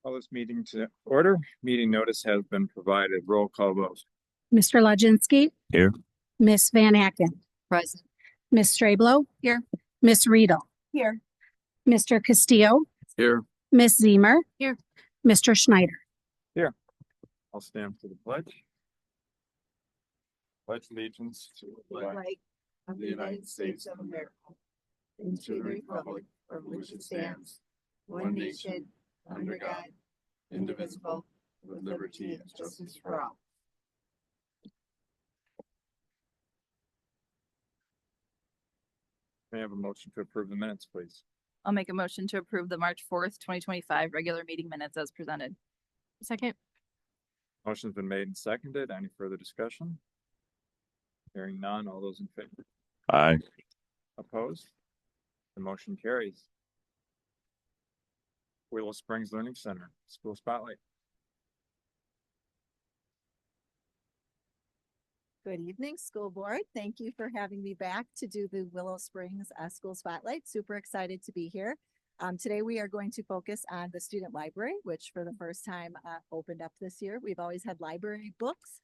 Call this meeting to order. Meeting notice has been provided. Roll call vote. Mr. Laginski. Here. Miss Van Aken. Present. Miss Strablo. Here. Miss Riedel. Here. Mr. Castillo. Here. Miss Zemer. Here. Mr. Schneider. I'll stand for the pledge. Pledge allegiance to the flag Of the United States of America and to the republic for which it stands, one nation, under God, indivisible, with liberty and justice for all. May I have a motion to approve the minutes, please? I'll make a motion to approve the March 4th, 2025 regular meeting minutes as presented. Second. Motion's been made and seconded. Any further discussion? Hearing none. All those in favor? Aye. Opposed? The motion carries. Willow Springs Learning Center, School Spotlight. Good evening, school board. Thank you for having me back to do the Willow Springs School Spotlight. Super excited to be here. Today we are going to focus on the student library, which for the first time opened up this year. We've always had library books,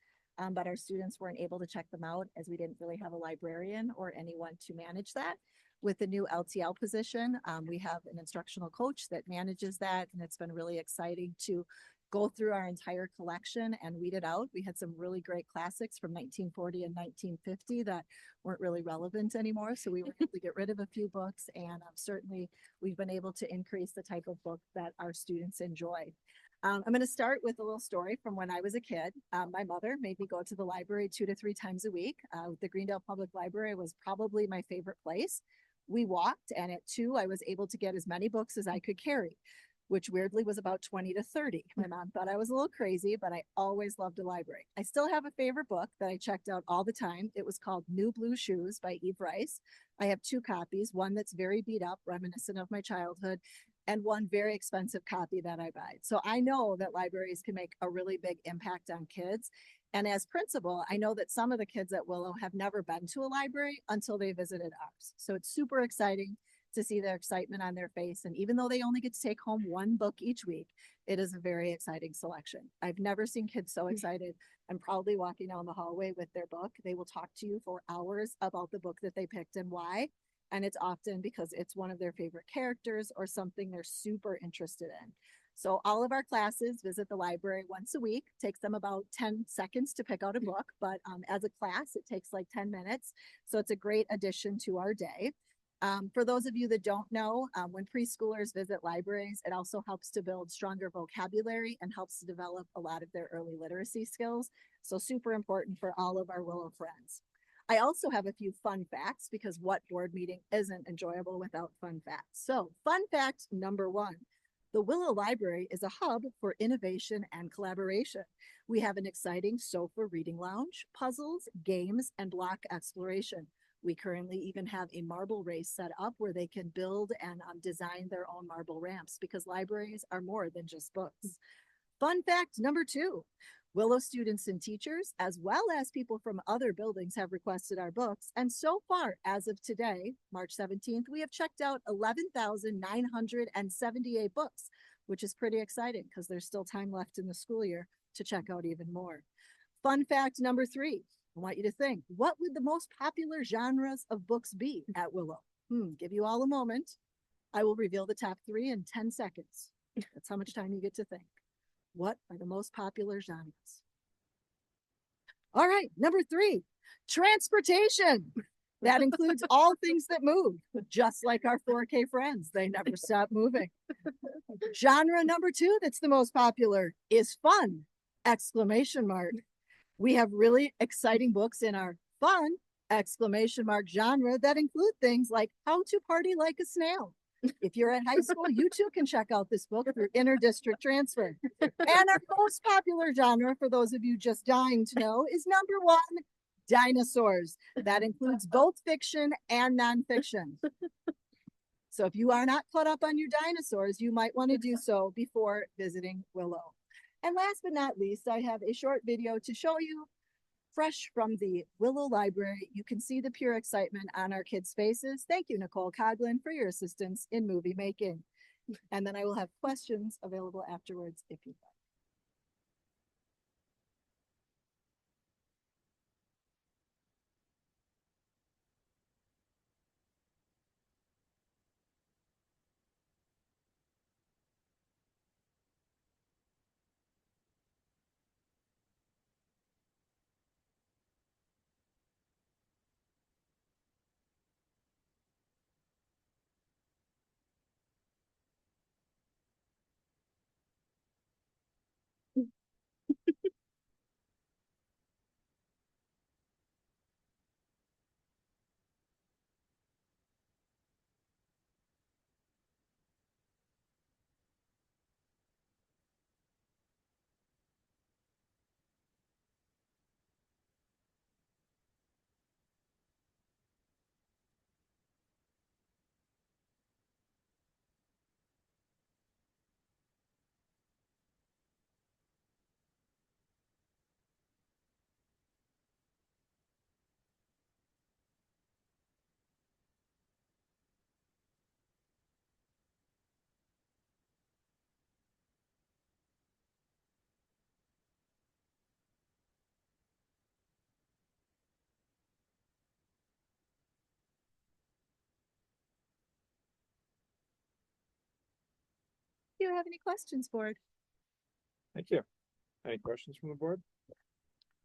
but our students weren't able to check them out as we didn't really have a librarian or anyone to manage that. With the new LTL position, we have an instructional coach that manages that, and it's been really exciting to go through our entire collection and weed it out. We had some really great classics from 1940 and 1950 that weren't really relevant anymore. So we were able to get rid of a few books, and certainly we've been able to increase the type of book that our students enjoy. I'm going to start with a little story from when I was a kid. My mother made me go to the library 2 to 3 times a week. The Greendale Public Library was probably my favorite place. We walked, and at 2, I was able to get as many books as I could carry, which weirdly was about 20 to 30. My mom thought I was a little crazy, but I always loved a library. I still have a favorite book that I checked out all the time. It was called New Blue Shoes by Eve Rice. I have 2 copies, one that's very beat up, reminiscent of my childhood, and one very expensive copy that I buy. So I know that libraries can make a really big impact on kids. And as principal, I know that some of the kids at Willow have never been to a library until they visited ours. So it's super exciting to see their excitement on their face. And even though they only get to take home 1 book each week, it is a very exciting selection. I've never seen kids so excited and proudly walking down the hallway with their book. They will talk to you for hours about the book that they picked and why. And it's often because it's one of their favorite characters or something they're super interested in. So all of our classes visit the library once a week. It takes them about 10 seconds to pick out a book, but as a class, it takes like 10 minutes. So it's a great addition to our day. For those of you that don't know, when preschoolers visit libraries, it also helps to build stronger vocabulary and helps to develop a lot of their early literacy skills. So super important for all of our Willow friends. I also have a few fun facts, because what board meeting isn't enjoyable without fun facts? So fun fact number 1. The Willow Library is a hub for innovation and collaboration. We have an exciting sofa reading lounge, puzzles, games, and block exploration. We currently even have a marble race set up where they can build and design their own marble ramps, because libraries are more than just books. Fun fact number 2. Willow students and teachers, as well as people from other buildings, have requested our books. And so far, as of today, March 17th, we have checked out 11,978 books, which is pretty exciting because there's still time left in the school year to check out even more. Fun fact number 3. I want you to think, what would the most popular genres of books be at Willow? Give you all a moment. I will reveal the top 3 in 10 seconds. That's how much time you get to think. What are the most popular genres? All right, number 3, transportation. That includes all things that move, just like our 4K friends. They never stop moving. Genre number 2 that's the most popular is fun! Exclamation mark. We have really exciting books in our fun! Exclamation mark genre that include things like How to Party Like a Snail. If you're at high school, you too can check out this book through inter-district transfer. And our most popular genre, for those of you just dying to know, is number 1, dinosaurs. That includes both fiction and nonfiction. So if you are not caught up on your dinosaurs, you might want to do so before visiting Willow. And last but not least, I have a short video to show you, fresh from the Willow Library. You can see the pure excitement on our kids' faces. Thank you, Nicole Coughlin, for your assistance in movie making. And then I will have questions available afterwards if you'd like. Do you have any questions, board? Thank you. Any questions from the board?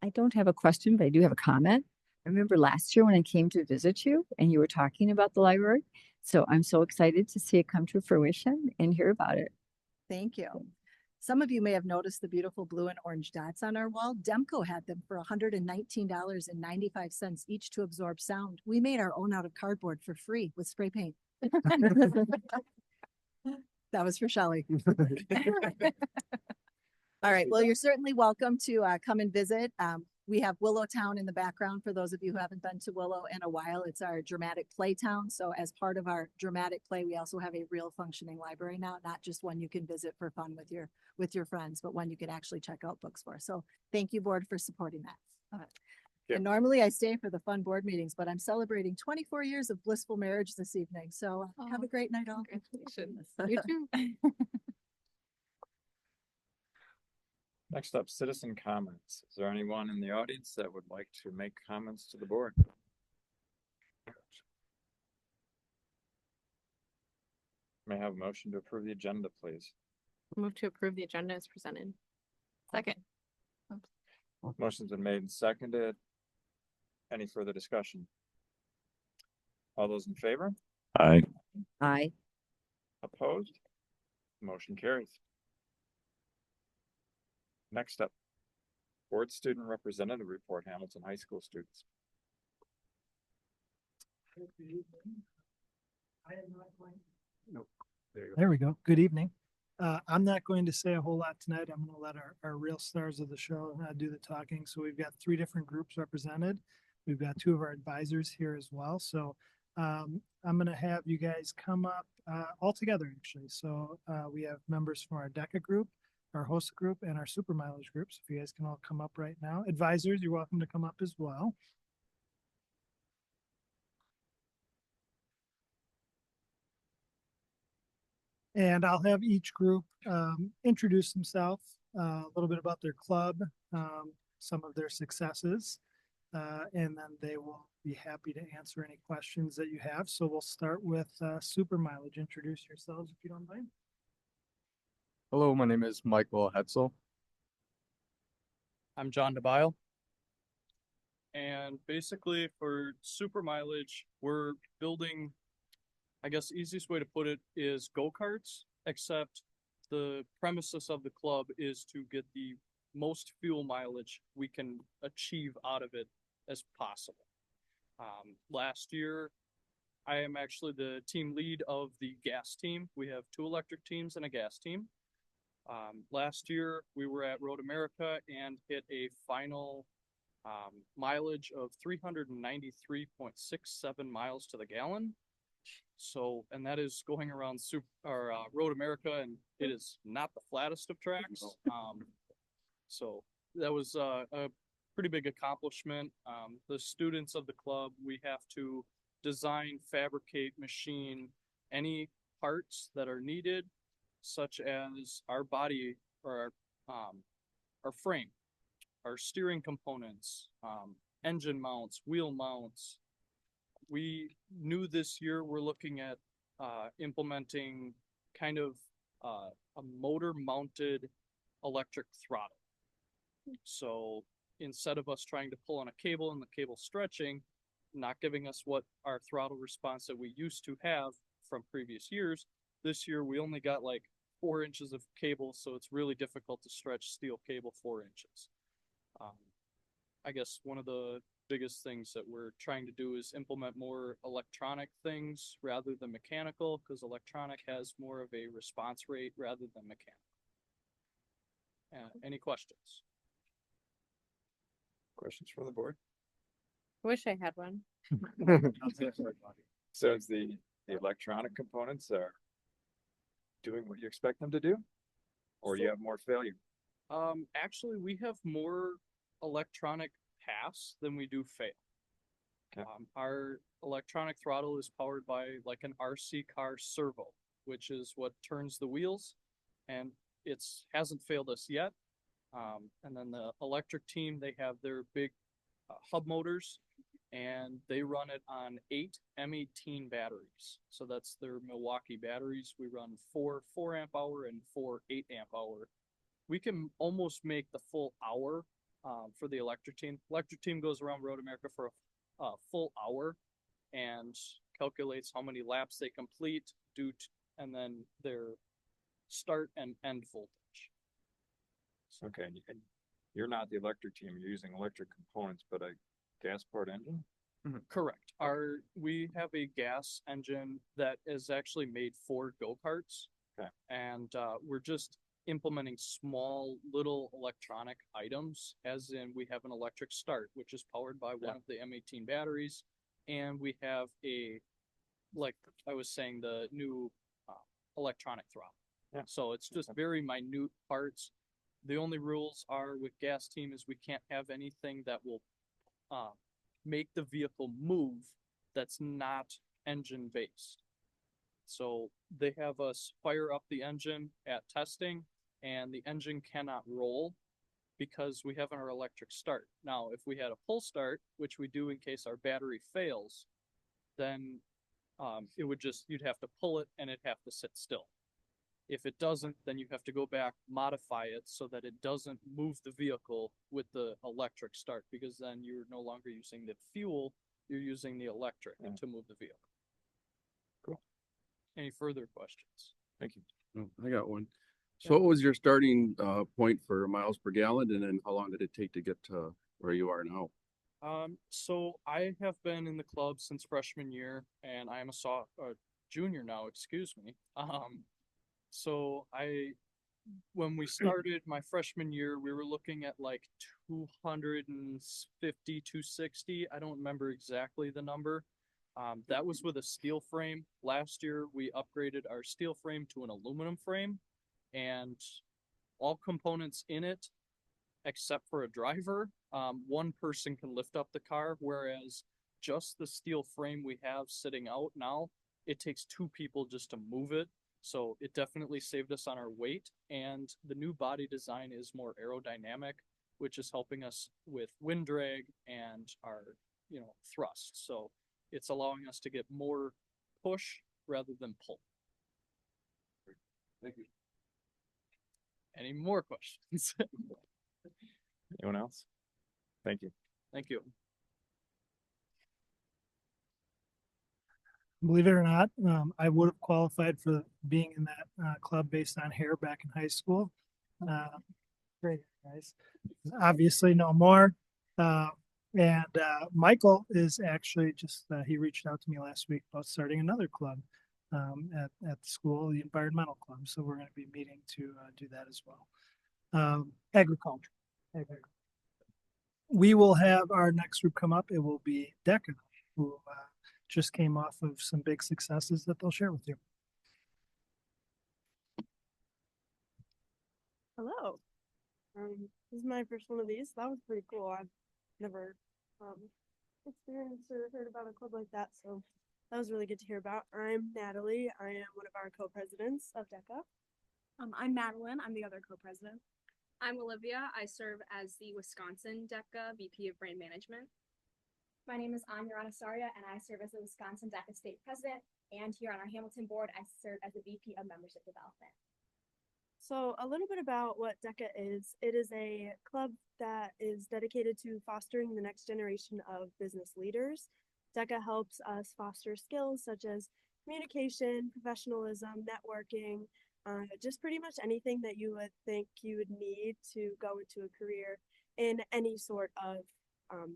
I don't have a question, but I do have a comment. I remember last year when I came to visit you and you were talking about the library. So I'm so excited to see it come to fruition and hear about it. Thank you. Some of you may have noticed the beautiful blue and orange dots on our wall. Demco had them for $119.95 each to absorb sound. We made our own out of cardboard for free with spray paint. That was for Shelley. All right. Well, you're certainly welcome to come and visit. We have Willow Town in the background for those of you who haven't been to Willow in a while. It's our dramatic play town. So as part of our dramatic play, we also have a real functioning library now, not just one you can visit for fun with your friends, but one you can actually check out books for. So thank you, board, for supporting that. Yeah. And normally I stay for the fun board meetings, but I'm celebrating 24 years of blissful marriage this evening. So have a great night all. Congratulations. You too. Next up, citizen comments. Is there anyone in the audience that would like to make comments to the board? May I have a motion to approve the agenda, please? Move to approve the agenda as presented. Second. Motion's been made and seconded. Any further discussion? All those in favor? Aye. Aye. Opposed? Motion carries. Next up, board student representative report, Hamilton High School students. There we go. Good evening. I'm not going to say a whole lot tonight. I'm going to let our real stars of the show do the talking. So we've got 3 different groups represented. We've got 2 of our advisors here as well. So I'm going to have you guys come up all together, actually. So we have members from our DECA group, our host group, and our super mileage group. So if you guys can all come up right now. Advisors, you're welcome to come up as well. And I'll have each group introduce themselves, a little bit about their club, some of their successes, and then they will be happy to answer any questions that you have. So we'll start with super mileage. Introduce yourselves if you don't mind. Hello, my name is Michael Hetzel. I'm John DeBile. And basically for super mileage, we're building, I guess the easiest way to put it is go-karts, except the premises of the club is to get the most fuel mileage we can achieve out of it as possible. Last year, I am actually the team lead of the gas team. We have 2 electric teams and a gas team. Last year, we were at Road America and hit a final mileage of 393.67 miles to the gallon. So, and that is going around Road America, and it is not the flattest of tracks. So that was a pretty big accomplishment. The students of the club, we have to design, fabricate, machine any parts that are needed, such as our body or our frame, our steering components, engine mounts, wheel mounts. We knew this year we're looking at implementing kind of a motor mounted electric throttle. So instead of us trying to pull on a cable and the cable stretching, not giving us what our throttle response that we used to have from previous years, this year we only got like 4 inches of cable, so it's really difficult to stretch steel cable 4 inches. I guess one of the biggest things that we're trying to do is implement more electronic things rather than mechanical, because electronic has more of a response rate rather than mechanical. Any questions? Questions from the board? I wish I had one. So is the electronic components are doing what you expect them to do? Or do you have more failure? Actually, we have more electronic pass than we do fail. Okay. Our electronic throttle is powered by like an RC car servo, which is what turns the wheels, and it's hasn't failed us yet. And then the electric team, they have their big hub motors, and they run it on 8 M18 batteries. So that's their Milwaukee batteries. We run 4 4-amp hour and 4 8-amp hour. We can almost make the full hour for the electric team. Electric team goes around Road America for a full hour and calculates how many laps they complete and then their start and end voltage. Okay, and you're not the electric team, you're using electric components, but a gas powered engine? Correct. We have a gas engine that is actually made for go-karts. Okay. And we're just implementing small little electronic items, as in we have an electric start, which is powered by one of the M18 batteries. And we have like I was saying, the new electronic throttle. Yeah. So it's just very minute parts. The only rules are with gas team is we can't have anything that will make the vehicle move that's not engine based. So they have us fire up the engine at testing, and the engine cannot roll because we have our electric start. Now, if we had a pull start, which we do in case our battery fails, then it would you'd have to pull it and it'd have to sit still. If it doesn't, then you have to go back, modify it so that it doesn't move the vehicle with the electric start, because then you're no longer using the fuel, you're using the electric to move the vehicle. Cool. Any further questions? Thank you. Oh, I got one. So what was your starting point for miles per gallon, and then how long did it take to get to where you are now? So I have been in the club since freshman year, and I am a junior now, excuse me. So when we started my freshman year, we were looking at like 250, 260. I don't remember exactly the number. That was with a steel frame. Last year, we upgraded our steel frame to an aluminum frame, and all components in it, except for a driver, one person can lift up the car, whereas just the steel frame we have sitting out now, it takes 2 people just to move it. So it definitely saved us on our weight, and the new body design is more aerodynamic, which is helping us with wind drag and our, thrust. So it's allowing us to get more push rather than pull. Thank you. Any more questions? Anyone else? Thank you. Thank you. Believe it or not, I would have qualified for being in that club based on hair back in high school. Great guys. Obviously, no more. And Michael is actually he reached out to me last week about starting another club at the school, the environmental club. So we're going to be meeting to do that as well. Agriculture. We will have our next group come up. It will be DECA, who just came off of some big successes that they'll share with you. Hello. This is my first one of these. That was pretty cool. I've never experienced or heard about a club like that, so That was really good to hear about. I'm Natalie. I am one of our co-presidents of DECA. I'm Madeline. I'm the other co-president. I'm Olivia. I serve as the Wisconsin DECA VP of Brand Management. My name is Anya Ranasaria, and I serve as the Wisconsin DECA State President. And here on our Hamilton board, I serve as the VP of Membership Development. So a little bit about what DECA is. It is a club that is dedicated to fostering the next generation of business leaders. DECA helps us foster skills such as communication, professionalism, networking, just pretty much anything that you would think you would need to go into a career in any sort of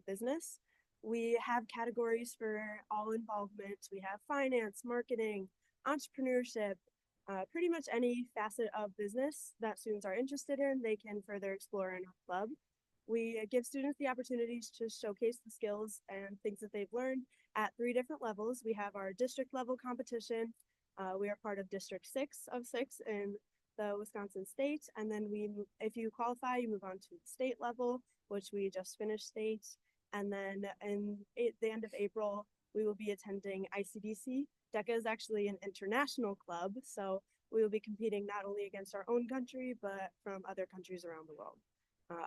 business. We have categories for all involvement. We have finance, marketing, entrepreneurship, pretty much any facet of business that students are interested in, they can further explore in our club. We give students the opportunities to showcase the skills and things that they've learned at 3 different levels. We have our district level competition. We are part of District 6 of 6 in the Wisconsin state. And then if you qualify, you move on to the state level, which we just finished state. And then the end of April, we will be attending ICDC. DECA is actually an international club, so we will be competing not only against our own country, but from other countries around the world.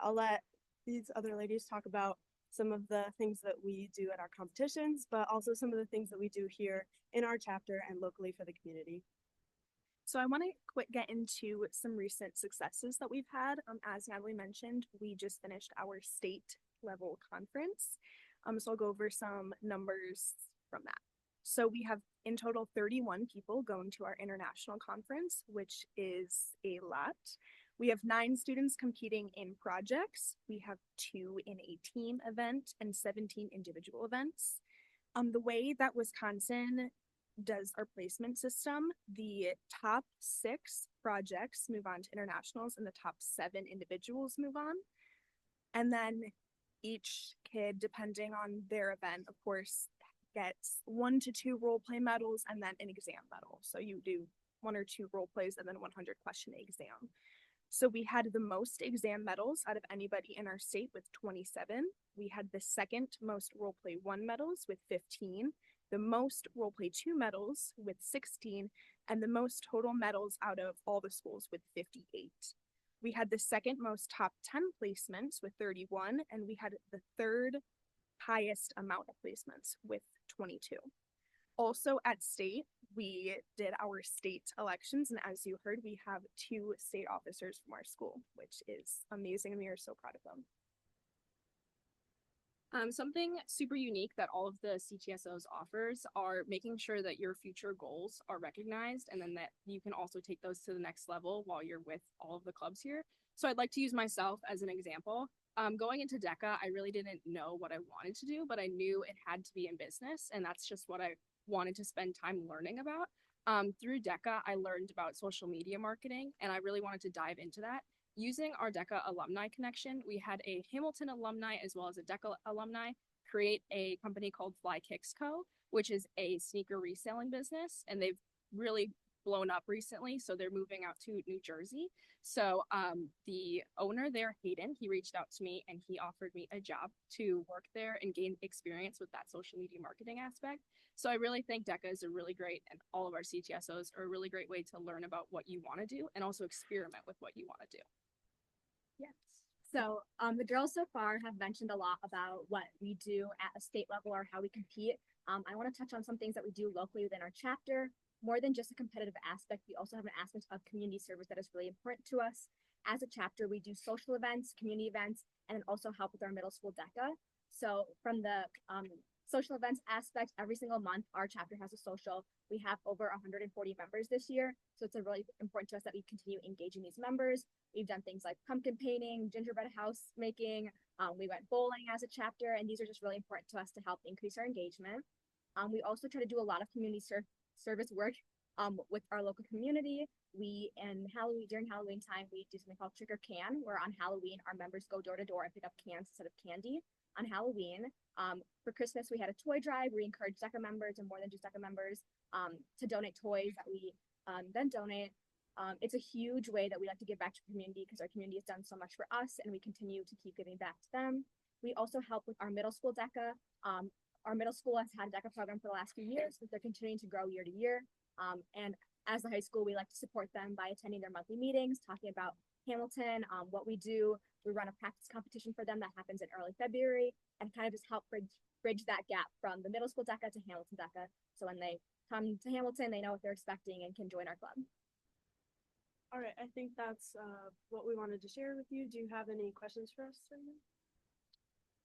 I'll let these other ladies talk about some of the things that we do at our competitions, but also some of the things that we do here in our chapter and locally for the community. So I want to get into some recent successes that we've had. As Natalie mentioned, we just finished our state level conference. So I'll go over some numbers from that. So we have in total 31 people going to our international conference, which is a lot. We have 9 students competing in projects. We have 2 in a team event and 17 individual events. The way that Wisconsin does our placement system, the top 6 projects move on to internationals and the top 7 individuals move on. And then each kid, depending on their event, of course, gets 1 to 2 role play medals and then an exam medal. So you do 1 or 2 role plays and then 100 question exam. So we had the most exam medals out of anybody in our state with 27. We had the second most role play 1 medals with 15, the most role play 2 medals with 16, and the most total medals out of all the schools with 58. We had the second most top 10 placements with 31, and we had the third highest amount of placements with 22. Also at state, we did our state elections, and as you heard, we have 2 state officers from our school, which is amazing, and we are so proud of them. Something super unique that all of the CTSOs offers are making sure that your future goals are recognized and then that you can also take those to the next level while you're with all of the clubs here. So I'd like to use myself as an example. Going into DECA, I really didn't know what I wanted to do, but I knew it had to be in business, and that's just what I wanted to spend time learning about. Through DECA, I learned about social media marketing, and I really wanted to dive into that. Using our DECA alumni connection, we had a Hamilton alumni as well as a DECA alumni create a company called Fly Kicks Co., which is a sneaker reselling business, and they've really blown up recently, so they're moving out to New Jersey. So the owner there, Hayden, he reached out to me and he offered me a job to work there and gain experience with that social media marketing aspect. So I really think DECA is a really great, and all of our CTSOs are a really great way to learn about what you want to do and also experiment with what you want to do. Yes. So the girls so far have mentioned a lot about what we do at a state level or how we compete. I want to touch on some things that we do locally within our chapter. More than just a competitive aspect, we also have an aspect of community service that is really important to us. As a chapter, we do social events, community events, and then also help with our middle school DECA. So from the social events aspect, every single month, our chapter has a social. We have over 140 members this year, so it's really important to us that we continue engaging these members. We've done things like pumpkin painting, gingerbread house making. We went bowling as a chapter, and these are just really important to us to help increase our engagement. We also try to do a lot of community service work with our local community. During Halloween time, we do something called Trick or Can, where on Halloween, our members go door to door and pick up cans instead of candy. On Halloween, for Christmas, we had a toy drive. We encourage DECA members and more than just DECA members to donate toys that we then donate. It's a huge way that we like to give back to the community because our community has done so much for us and we continue to keep giving back to them. We also help with our middle school DECA. our middle school has had a DECA program for the last few years, but they're continuing to grow year to year. And as a high school, we like to support them by attending their monthly meetings, talking about Hamilton, what we do. We run a practice competition for them that happens in early February, and kind of just help bridge that gap from the middle school DECA to Hamilton DECA. So when they come to Hamilton, they know what they're expecting and can join our club. All right, I think that's what we wanted to share with you. Do you have any questions for us right now?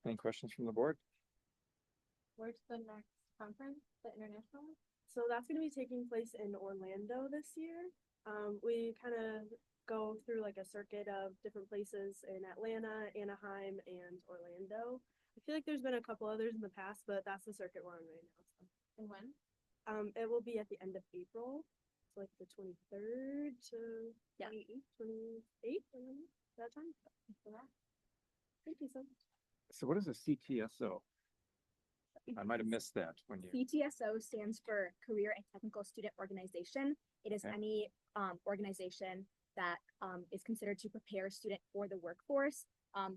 Any questions from the board? Where's the next conference, the international? So that's going to be taking place in Orlando this year. We kind of go through like a circuit of different places in Atlanta, Anaheim, and Orlando. I feel like there's been a couple others in the past, but that's the circuit we're on right now. So. And when? It will be at the end of April, so like the 23rd to 28th, that time. Thank you so much. So what is a CTSO? I might have missed that when you. CTSO stands for Career and Technical Student Organization. It is Okay. any organization that is considered to prepare a student for the workforce.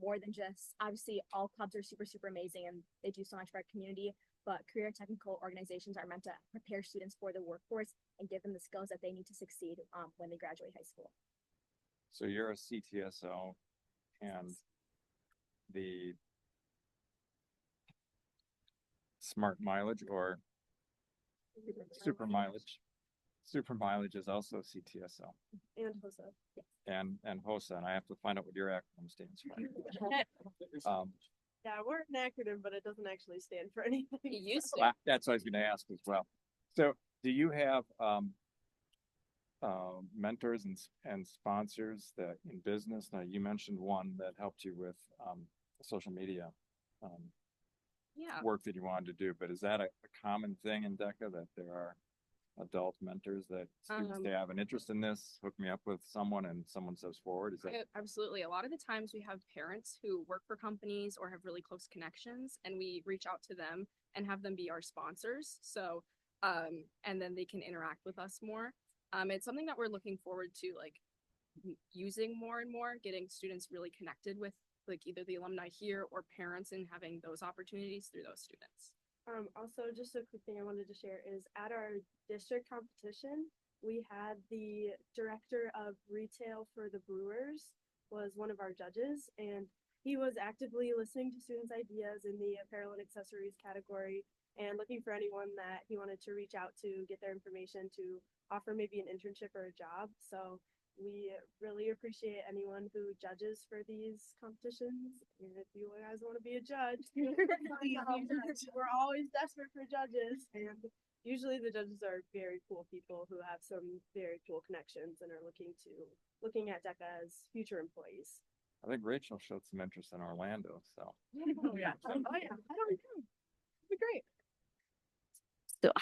More than just, obviously all clubs are super, super amazing and they do so much for our community, but career and technical organizations are meant to prepare students for the workforce and give them the skills that they need to succeed when they graduate high school. So you're a CTSO and the smart mileage or super mileage. Super mileage is also CTSO And HOSA. and HOSA, and I have to find out what your acronym stands for. Yeah, we're an acronym, but it doesn't actually stand for anything. It used Well, that's what I was going to ask as well. So do you have mentors and sponsors that in business? Now you mentioned one that helped you with social media Yeah. work that you wanted to do, but is that a common thing in DECA that there are adult mentors that students they have an interest in this, hook me up with someone and someone steps forward? Is that Absolutely. A lot of the times we have parents who work for companies or have really close connections, and we reach out to them and have them be our sponsors. So, and then they can interact with us more. It's something that we're looking forward to, like using more and more, getting students really connected with like either the alumni here or parents and having those opportunities through those students. Also, just a quick thing I wanted to share is at our district competition, we had the director of retail for the Brewers was one of our judges, and he was actively listening to students' ideas in the apparel and accessories category and looking for anyone that he wanted to reach out to get their information to offer maybe an internship or a job. So we really appreciate anyone who judges for these competitions. And if you guys want to be a judge, we're always desperate for judges. And usually the judges are very cool people who have some very cool connections and are looking at DECA as future employees. I think Rachel showed some interest in Orlando, so. Oh yeah. I don't know. It'd be great. So,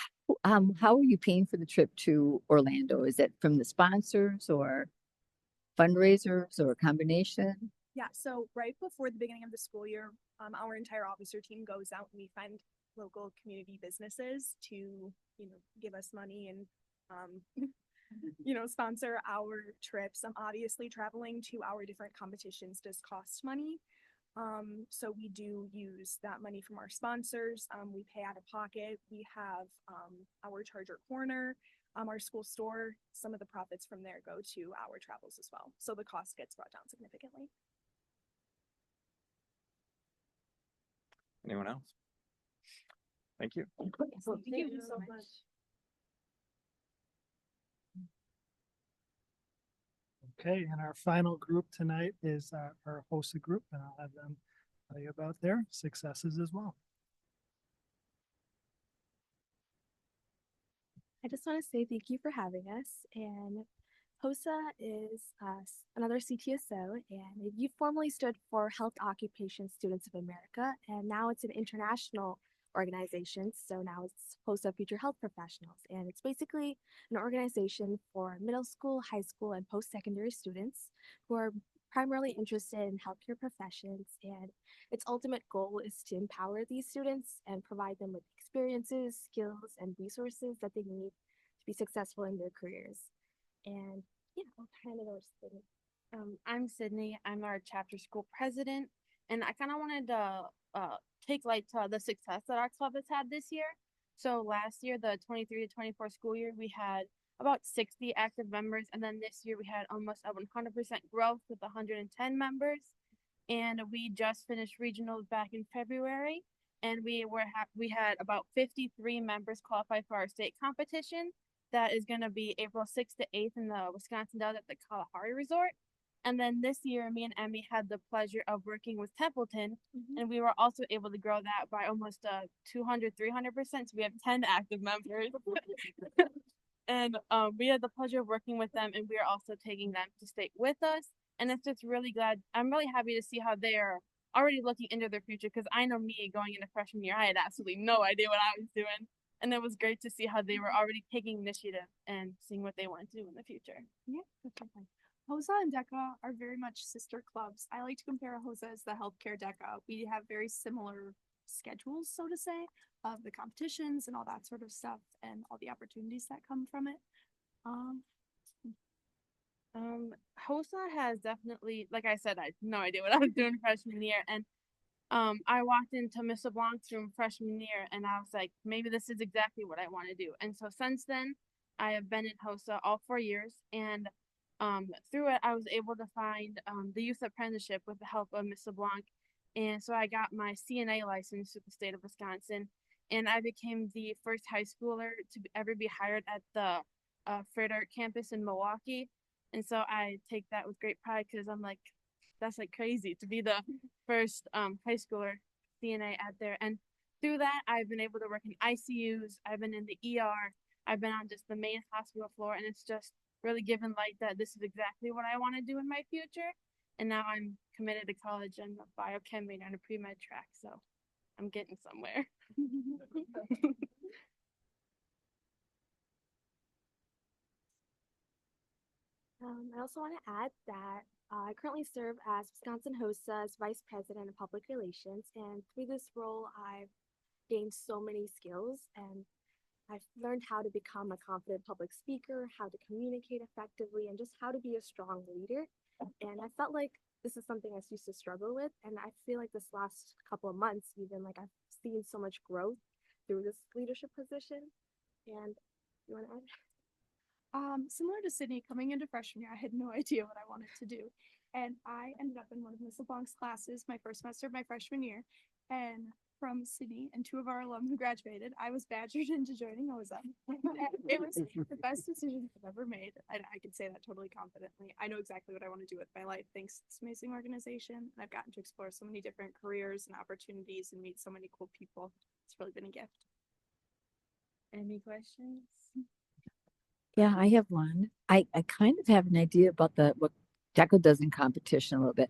how are you paying for the trip to Orlando? Is it from the sponsors or fundraisers or a combination? Yeah, so right before the beginning of the school year, our entire officer team goes out and we find local community businesses to, give us money and, sponsor our trips. Obviously traveling to our different competitions does cost money. So we do use that money from our sponsors. We pay out of pocket. We have our Charger Corner, our school store. Some of the profits from there go to our travels as well. So the cost gets brought down significantly. Anyone else? Thank you. Thank you so much. Okay, and our final group tonight is our HOSA group, and I'll have them tell you about their successes as well. I just want to say thank you for having us. And HOSA is another CTSO, and it formerly stood for Health Occupation Students of America, and now it's an international organization. So now it's HOSA Future Health Professionals, and it's basically an organization for middle school, high school, and post-secondary students who are primarily interested in healthcare professions. And its ultimate goal is to empower these students and provide them with experiences, skills, and resources that they need to be successful in their careers. And yeah, I'll hand it over to Sydney. I'm Sydney. I'm our chapter school president, and I kind of wanted to take light to the success that our club has had this year. So last year, the 23 to 24 school year, we had about 60 active members, and then this year we had almost a 100% growth with 110 members. And we just finished regionals back in February, and we had about 53 members qualify for our state competition. That is going to be April 6th to 8th in the Wisconsin Dells at the Kalahari Resort. And then this year, me and Emmy had the pleasure of working with Templeton, and we were also able to grow that by almost 200, 300%. So we have 10 active members. And we had the pleasure of working with them, and we are also taking them to state with us. And it's just really glad. I'm really happy to see how they are already looking into their future, because I know me going into freshman year, I had absolutely no idea what I was doing. And it was great to see how they were already taking initiative and seeing what they want to do in the future. Yeah, definitely. HOSA and DECA are very much sister clubs. I like to compare HOSA as the healthcare DECA. We have very similar schedules, so to say, of the competitions and all that sort of stuff and all the opportunities that come from it. HOSA has definitely, like I said, I had no idea what I was doing freshman year, and I walked into Miss LeBlanc's room freshman year, and I was like, maybe this is exactly what I want to do. And so since then, I have been in HOSA all 4 years, and through it, I was able to find the youth apprenticeship with the help of Miss LeBlanc, and so I got my CNA license with the state of Wisconsin, and I became the first high schooler to ever be hired at the Frederick campus in Milwaukee. And so I take that with great pride, because I'm like, that's like crazy to be the first high schooler CNA out there. And through that, I've been able to work in ICUs. I've been in the ER. I've been on just the main hospital floor, and it's just really given light that this is exactly what I want to do in my future. And now I'm committed to college and a biochem major and a pre-med track, so I'm getting somewhere. I also want to add that I currently serve as Wisconsin HOSA's Vice President of Public Relations, and through this role, I've gained so many skills, and I've learned how to become a confident public speaker, how to communicate effectively, and just how to be a strong leader. And I felt like this is something I used to struggle with, and I feel like this last couple of months, even like I've seen so much growth through this leadership position. And you want to add? Similar to Sydney, coming into freshman year, I had no idea what I wanted to do. And I ended up in one of Miss LeBlanc's classes my first semester of my freshman year. And from Sydney and 2 of our alum who graduated, I was badgered into joining HOSA. It was the best decision I've ever made. And I can say that totally confidently. I know exactly what I want to do with my life thanks to this amazing organization. And I've gotten to explore so many different careers and opportunities and meet so many cool people. It's really been a gift. Any questions? Yeah, I have one. I kind of have an idea about what DECA does in competition a little bit.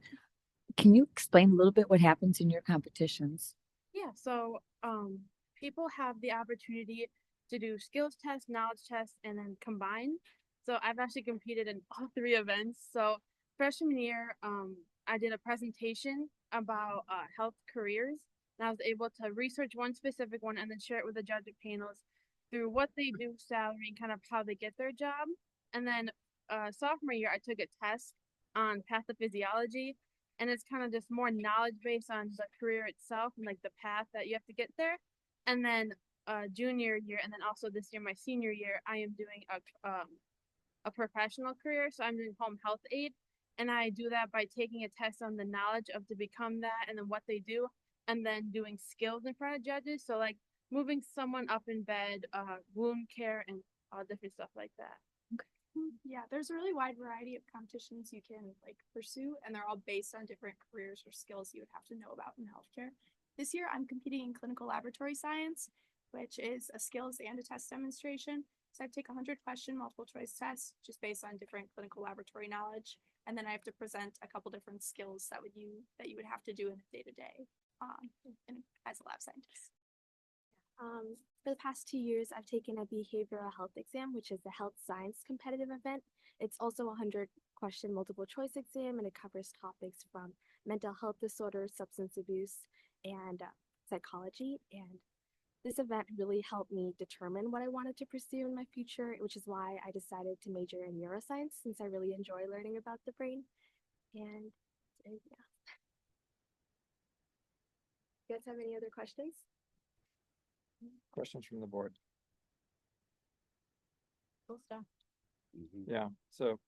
Can you explain a little bit what happens in your competitions? Yeah, so people have the opportunity to do skills tests, knowledge tests, and then combine. So I've actually competed in all 3 events. So freshman year, I did a presentation about health careers, and I was able to research one specific one and then share it with the judging panels through what they do, salary, and kind of how they get their job. And then sophomore year, I took a test on pathophysiology, and it's kind of just more knowledge based on the career itself and like the path that you have to get there. And then junior year, and then also this year, my senior year, I am doing a professional career. So I'm doing home health aid, and I do that by taking a test on the knowledge of to become that, and then what they do, and then doing skills in front of judges. So like moving someone up in bed, wound care, and all different stuff like that. Yeah, there's a really wide variety of competitions you can like pursue, and they're all based on different careers or skills you would have to know about in healthcare. This year, I'm competing in clinical laboratory science, which is a skills and a test demonstration. So I take 100-question multiple choice tests just based on different clinical laboratory knowledge, and then I have to present a couple different skills that you would have to do in a day-to-day as a lab scientist. For the past 2 years, I've taken a behavioral health exam, which is a health science competitive event. It's also a 100-question multiple choice exam, and it covers topics from mental health disorders, substance abuse, and psychology. And this event really helped me determine what I wanted to pursue in my future, which is why I decided to major in neuroscience, since I really enjoy learning about the brain. And yeah. guys have any other questions? Questions from the board? Cool stuff. Yeah, so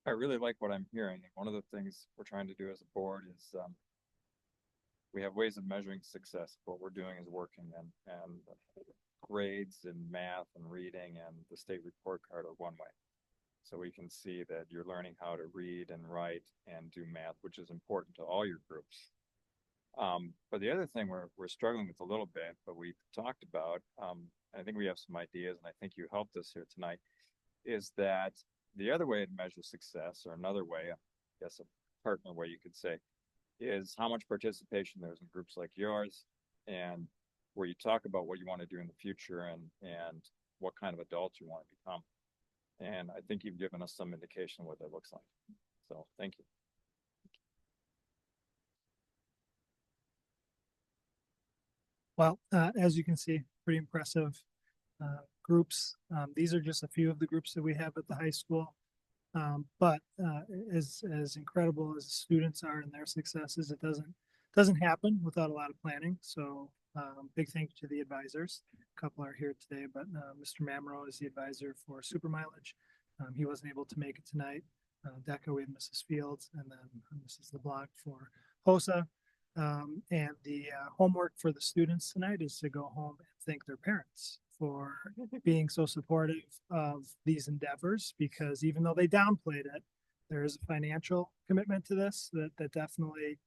I really like what I'm hearing. And one of the things we're trying to do as a board is we have ways of measuring success. What we're doing is working, and grades in math and reading and the state report card are one way. So we can see that you're learning how to read and write and do math, which is important to all your groups. But the other thing we're struggling with a little bit, but we talked about, I think we have some ideas, and I think you helped us here tonight, is that the other way to measure success, or another way, I guess a partner way you could say, is how much participation there's in groups like yours, and where you talk about what you want to do in the future and what kind of adult you want to become. And I think you've given us some indication of what that looks like. So thank you. Well, as you can see, pretty impressive groups. These are just a few of the groups that we have at the high school. But as incredible as the students are in their successes, it doesn't happen without a lot of planning. So big thank you to the advisors. A couple are here today, but Mr. Mamro is the advisor for Super Mileage. He wasn't able to make it tonight. DECA, we have Mrs. Fields, and then Mrs. LeBlanc for HOSA. And the homework for the students tonight is to go home and thank their parents for being so supportive of these endeavors, because even though they downplayed it, there is a financial commitment to this that definitely,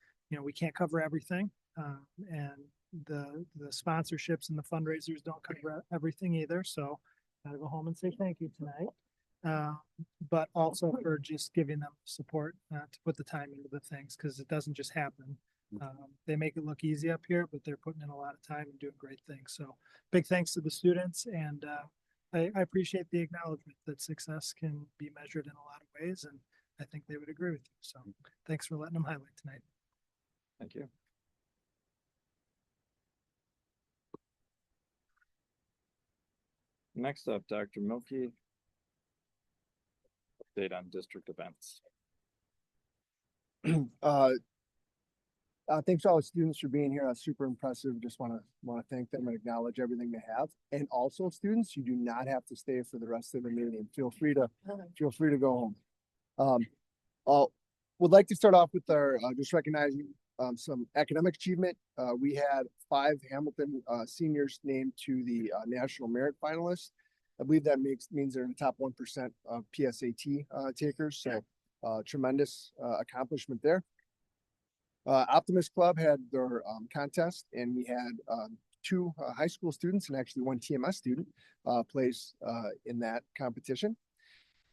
we can't cover everything. And the sponsorships and the fundraisers don't cover everything either. So gotta go home and say thank you tonight. But also for just giving them support to put the time into the things, because it doesn't just happen. They make it look easy up here, but they're putting in a lot of time and doing great things. So big thanks to the students, and I appreciate the acknowledgement that success can be measured in a lot of ways, and I think they would agree with you. So thanks for letting them highlight tonight. Thank you. Next up, Dr. Milkey. Update on district events. Thanks to all the students for being here. That's super impressive. Just want to thank them and acknowledge everything they have. And also, students, you do not have to stay for the rest of the meeting. Feel free to go home. Would like to start off with our just recognizing some academic achievement. We had 5 Hamilton seniors named to the National Merit Finalists. I believe that means they're in the top 1% of PSAT takers. So tremendous accomplishment there. Optimist Club had their contest, and we had 2 high school students and actually 1 TMS student place in that competition.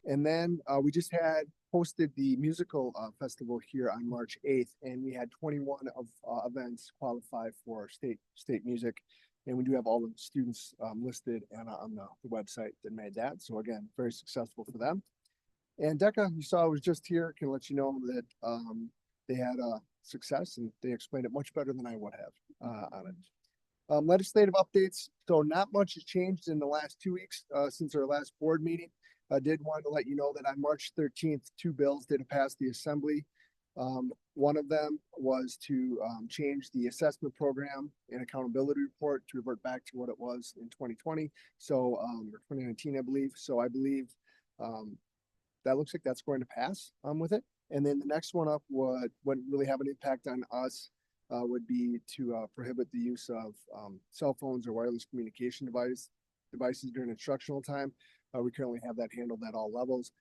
And then we just had hosted the musical festival here on March 8th, and we had 21 of events qualify for state music. And we do have all the students listed on the website that made that. So again, very successful for them. And DECA, you saw, was just here. Can let you know that they had success, and they explained it much better than I would have on it. Legislative updates. So not much has changed in the last 2 weeks since our last board meeting. I did want to let you know that on March 13th, 2 bills did pass the assembly. One of them was to change the assessment program and accountability report to revert back to what it was in 2020. So, or 2019, I believe. So I believe that looks like that's going to pass with it. And then the next one up wouldn't really have an impact on us, would be to prohibit the use of cell phones or wireless communication devices during instructional time. We currently have that handled at all levels.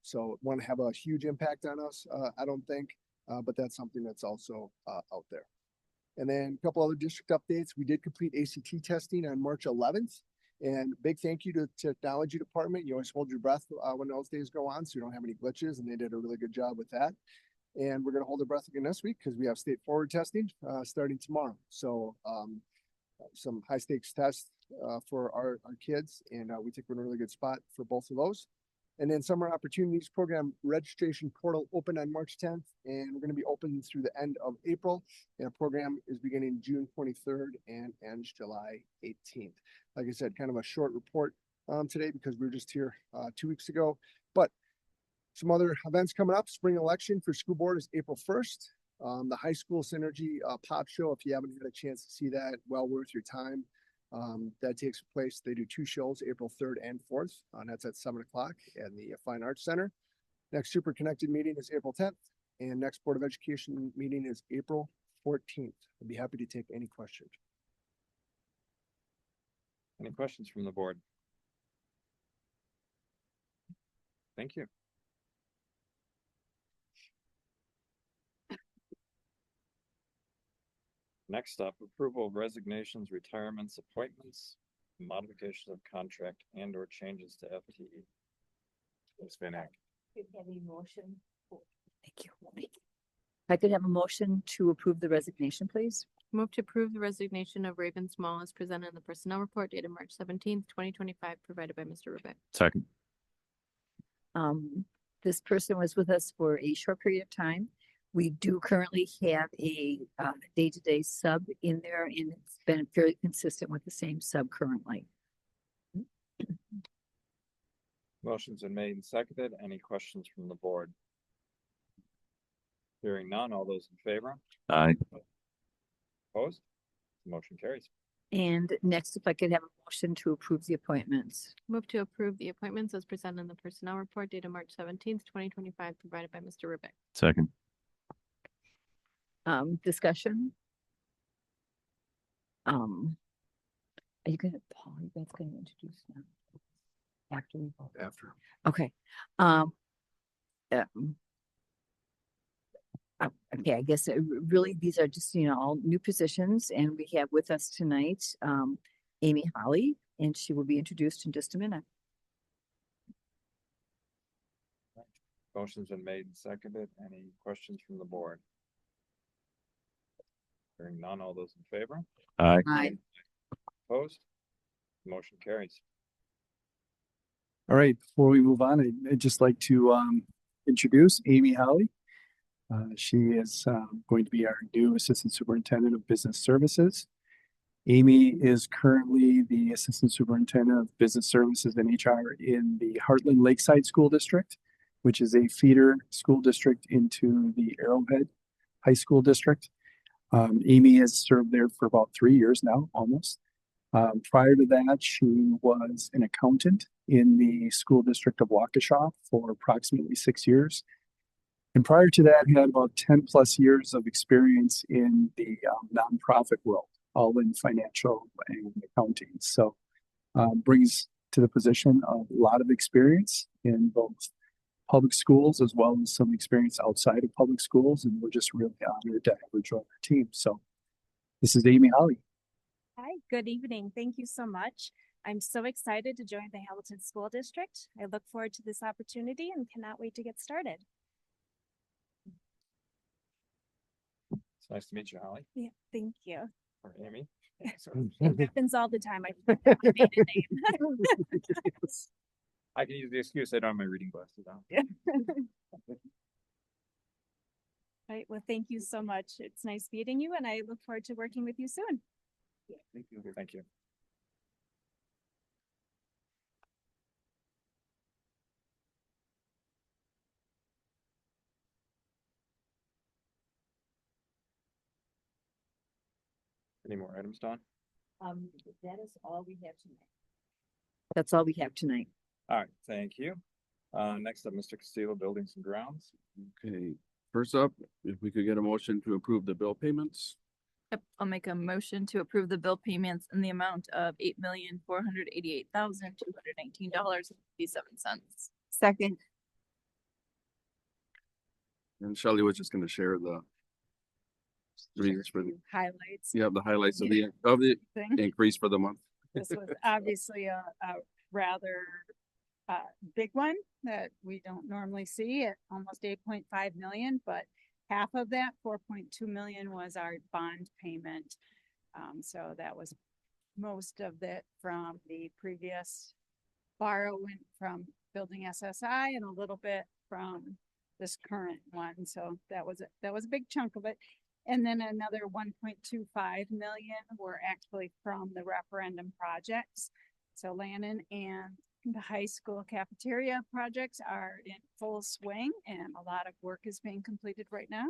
So it won't have a huge impact on us, I don't think, but that's something that's also out there. And then a couple other district updates. We did complete ACT testing on March 11th. And big thank you to technology department. You always hold your breath when those days go on, so you don't have any glitches, and they did a really good job with that. And we're going to hold our breath again this week because we have state forward testing starting tomorrow. So some high stakes tests for our kids, and we think we're in a really good spot for both of those. And then Summer Opportunities Program registration portal opened on March 10th, and we're going to be open through the end of April. And our program is beginning June 23rd and ends July 18th. Like I said, kind of a short report today because we were just here 2 weeks ago. But some other events coming up. Spring election for school board is April 1st. The high school synergy pop show, if you haven't had a chance to see that, well worth your time. That takes place. They do 2 shows, April 3rd and 4th. That's at 7 o'clock at the Fine Arts Center. Next Super Connected meeting is April 10th, and next Board of Education meeting is April 14th. I'd be happy to take any questions. Any questions from the board? Thank you. Next up, approval of resignations, retirements, appointments, modification of contract and or changes to FTE. Ms. Van Ack. Thank you. If I could have a motion to approve the resignation, please. Move to approve the resignation of Raven Small as presented in the personnel report dated March 17th, 2025, provided by Mr. Rubeck. Second. This person was with us for a short period of time. We do currently have a day-to-day sub in there, and it's been fairly consistent with the same sub currently. Motion's been made and seconded. Any questions from the board? Hearing none, all those in favor? Aye. Opposed? Motion carries. And next, if I could have a motion to approve the appointments. Move to approve the appointments as presented in the personnel report dated March 17th, 2025, provided by Mr. Rubeck. Second. Discussion. Are you gonna, Paul, you guys gonna introduce now? After we vote? After. Okay. Okay, I guess really these are just, all new positions, and we have with us tonight, Amy Holly, and she will be introduced in just a minute. Motion's been made and seconded. Any questions from the board? Hearing none, all those in favor? Aye. Aye. Opposed? Motion carries. All right, before we move on, I'd just like to introduce Amy Holly. She is going to be our new Assistant Superintendent of Business Services. Amy is currently the Assistant Superintendent of Business Services and HR in the Heartland Lakeside School District, which is a feeder school district into the Arrowhead High School District. Amy has served there for about 3 years now, almost. Prior to that, she was an accountant in the school district of Waukesha for approximately 6 years. And prior to that, had about 10 plus years of experience in the nonprofit world, all in financial and accounting. So brings to the position a lot of experience in both public schools as well as some experience outside of public schools. And we're just really honored to have her join our team. So this is Amy Holly. Hi, good evening. Thank you so much. I'm so excited to join the Hamilton School District. I look forward to this opportunity and cannot wait to get started. It's nice to meet you, Holly. Yeah, thank you. Or Amy. It happens all the time. I forget my maiden name. I can use the excuse I don't have my reading glasses on. Yeah. Right. Well, thank you so much. It's nice meeting you, and I look forward to working with you soon. Thank you. Thank you. Any more items, Dawn? That is all we have tonight. That's all we have tonight. All right, thank you. Next up, Mr. Castillo, Buildings and Grounds. Okay, first up, if we could get a motion to approve the bill payments. Yep, I'll make a motion to approve the bill payments in the amount of $8,488,219.57. Second. And Shelley was just gonna share the reasons for the, Highlights. the highlights of the Thing. increase for the month. This was obviously a rather big one that we don't normally see at almost 8.5 million, but half of that, 4.2 million, was our bond payment. So that was most of it from the previous borrowing from building SSI and a little bit from this current one. So that was a big chunk of it. And then another 1.25 million were actually from the referendum projects. So Lannon and the high school cafeteria projects are in full swing, and a lot of work is being completed right now.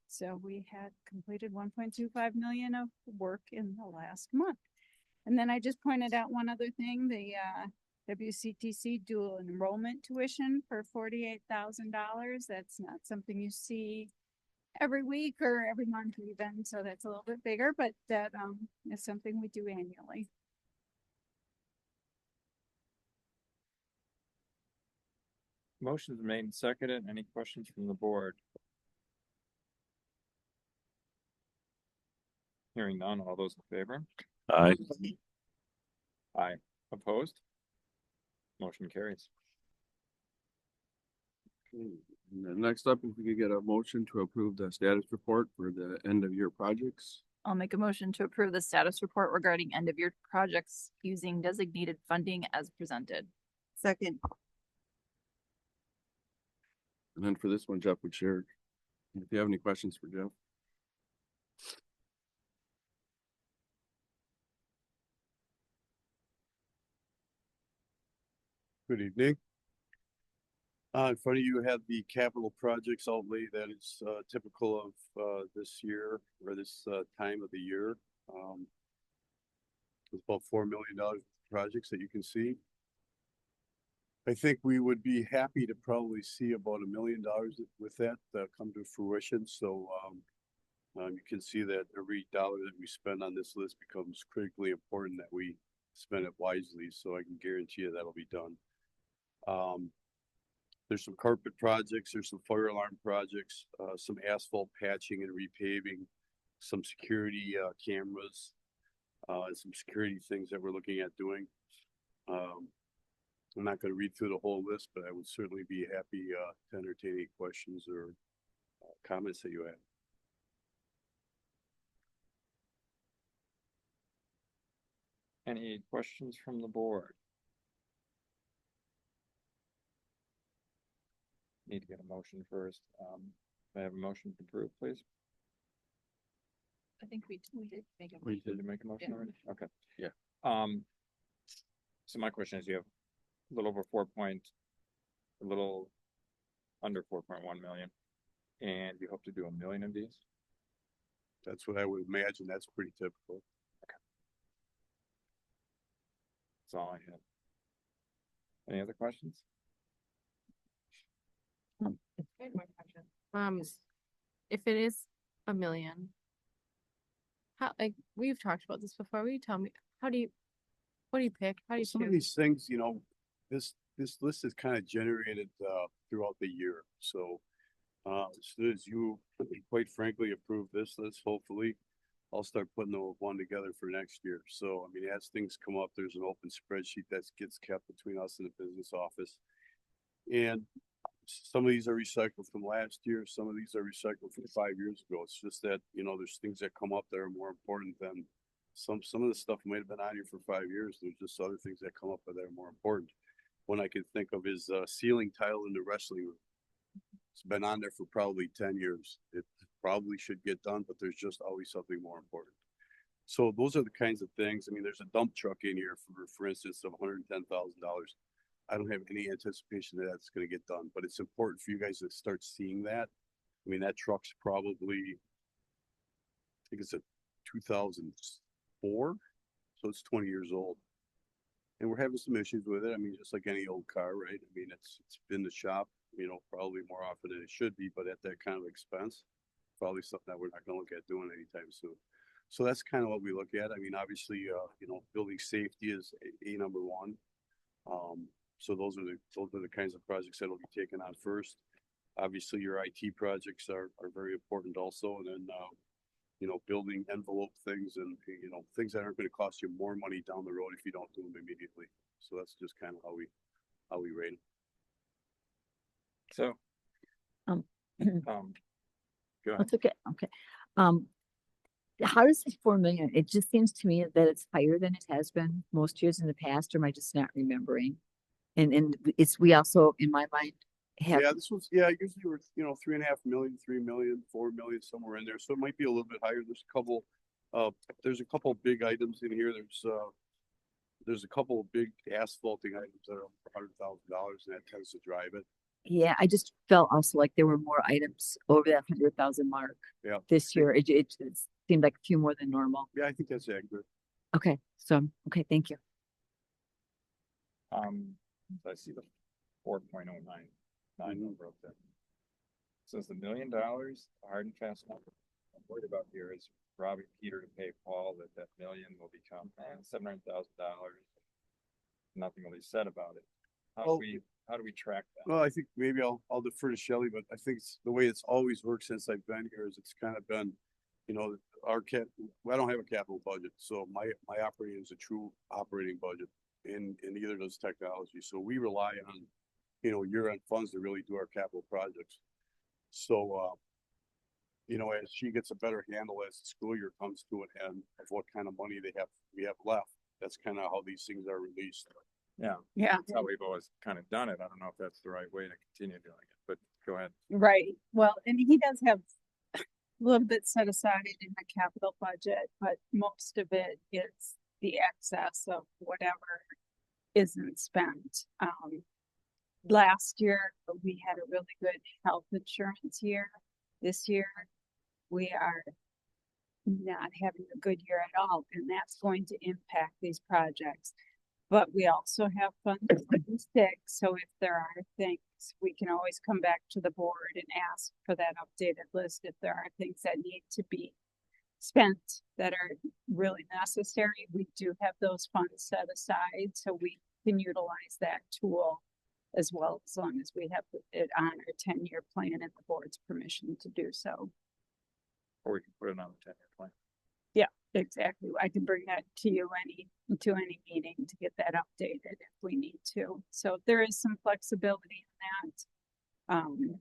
So we had completed 1.25 million of work in the last month. And then I just pointed out one other thing, the WCTC dual enrollment tuition for $48,000. That's not something you see every week or every month even, so that's a little bit bigger, but that is something we do annually. Motion's made and seconded. Any questions from the board? Hearing none, all those in favor? Aye. Aye. Opposed? Motion carries. Okay, and then next up, if we could get a motion to approve the status report for the end of year projects. I'll make a motion to approve the status report regarding end of year projects using designated funding as presented. Second. And then for this one, Jeff would share. If you have any questions for Jeff. Good evening. In front of you have the capital projects outlay that is typical of this year or this time of the year. It's about $4 million projects that you can see. I think we would be happy to probably see about $1 million with that come to fruition. So you can see that every dollar that we spend on this list becomes critically important that we spend it wisely. So I can guarantee you that'll be done. There's some carpet projects, there's some fire alarm projects, some asphalt patching and repaving, some security cameras, and some security things that we're looking at doing. I'm not going to read through the whole list, but I would certainly be happy to entertain any questions or comments that you have. Any questions from the board? Need to get a motion first. May I have a motion to approve, please? I think we did make a We did make a motion already? Okay. Yeah. So my question is, you have a little over a little under 4.1 million, and you hope to do 1 million of these? That's what I would imagine. That's pretty typical. Okay. That's all I have. Any other questions? If it is 1 million, how, like, we've talked about this before. Will you tell me, what do you pick? How do you Some of choose? these things, you know, this list is kind of generated throughout the year. So as soon as you, quite frankly, approve this list, hopefully, I'll start putting the one together for next year. So, I mean, as things come up, there's an open spreadsheet that gets kept between us and the business office. And some of these are recycled from last year. Some of these are recycled from 5 years ago. It's just that, you know, there's things that come up that are more important than some of the stuff might have been on here for 5 years. There's just other things that come up that are more important. One I can think of is ceiling tile in the wrestling room. It's been on there for probably 10 years. It probably should get done, but there's just always something more important. So those are the kinds of things. I mean, there's a dump truck in here for instance, of $110,000. I don't have any anticipation that that's going to get done, but it's important for you guys to start seeing that. I mean, that truck's probably, I think it's a 2004, so it's 20 years old. And we're having some issues with it. I mean, just like any old car, right? I mean, it's been the shop, you know, probably more often than it should be, but at that kind of expense, probably something that we're not going to look at doing anytime soon. So that's kind of what we look at. I mean, obviously, you know, building safety is a number one. So those are the kinds of projects that will be taken on first. Obviously, your IT projects are very important also, and then you know, building envelope things and, you know, things that aren't going to cost you more money down the road if you don't do them immediately. So that's just kind of how we rate them. So, go ahead. That's okay. Okay. How does this 4 million? It just seems to me that it's higher than it has been most years in the past, or am I just not remembering? And we also, in my mind, have. Yeah, this was, usually we're, you know, 3.5 million, 3 million, 4 million, somewhere in there. So it might be a little bit higher. There's a couple big items in here. There's a couple of big asphalting items that are $100,000, and that tends to drive it. Yeah, I just felt also like there were more items over that 100,000 mark Yeah. this year. It seemed like a few more than normal. Yeah, I think that's accurate. Okay, so, okay, thank you. So I see the 4.099 number up there. Says $1 million, a hard and fast number. I'm worried about here is robbing Peter to pay Paul, that million will become $700,000. Nothing will be said about it. How do we track that? Well, I think maybe I'll defer to Shelley, but I think it's the way it's always worked since I've been here is it's kind of been, you know, I don't have a capital budget, so my operating is a true operating budget, and neither does technology. So we rely on, you know, year-end funds to really do our capital projects. So, you know, as she gets a better handle as the school year comes to an end of what kind of money we have left, that's kind of how these things are released. Yeah. Yeah. That's how we've always kind of done it. I don't know if that's the right way to continue doing it, but go ahead. Right. Well, and he does have a little bit set aside in the capital budget, but most of it is the excess of whatever isn't spent. Last year, we had a really good health insurance year. This year, we are not having a good year at all, and that's going to impact these projects. But we also have funds for the sick, so if there are things, we can always come back to the board and ask for that updated list if there are things that need to be spent that are really necessary. We do have those funds set aside, so we can utilize that tool as well, as long as we have it on our 10-year plan and the board's permission to do so. Or we can put it on the 10-year plan. Yeah, exactly. I can bring that to you to any meeting to get that updated if we need to. So there is some flexibility in that.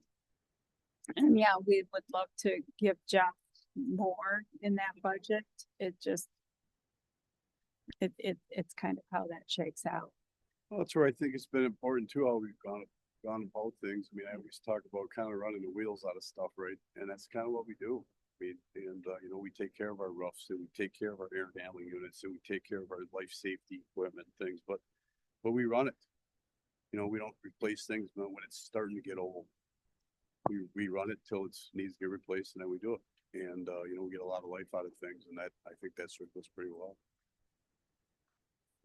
And yeah, we would love to give Jeff more in that budget. It's kind of how that shakes out. Well, that's where I think it's been important too, how we've gone about things. I mean, I always talk about kind of running the wheels out of stuff, right? And that's kind of what we do. I mean, and you know, we take care of our roofs, and we take care of our air handling units, and we take care of our life safety equipment and things, but we run it. You know, we don't replace things when it's starting to get old. We run it till it needs to get replaced, and then we do it. And you know, we get a lot of life out of things, and that I think that served us pretty well.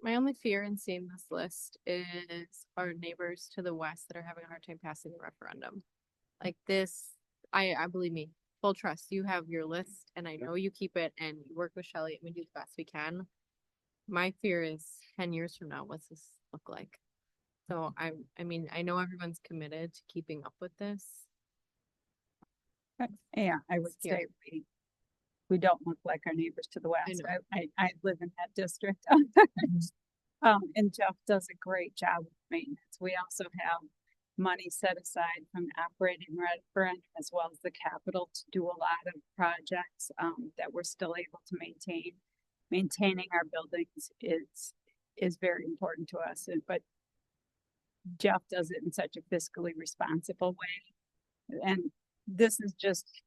My only fear in seeing this list is our neighbors to the west that are having a hard time passing the referendum. Like this, I believe me, full trust. You have your list, and I know you keep it, and you work with Shelley, and we do the best we can. My fear is 10 years from now, what's this look like? So I mean, I know everyone's committed to keeping up with this. Yeah, I would say we don't look like our neighbors to the west. I live in that district. And Jeff does a great job with maintenance. We also have money set aside from the operating referendum as well as the capital to do a lot of projects that we're still able to maintain. Maintaining our buildings is very important to us, but Jeff does it in such a fiscally responsible way. And this is just,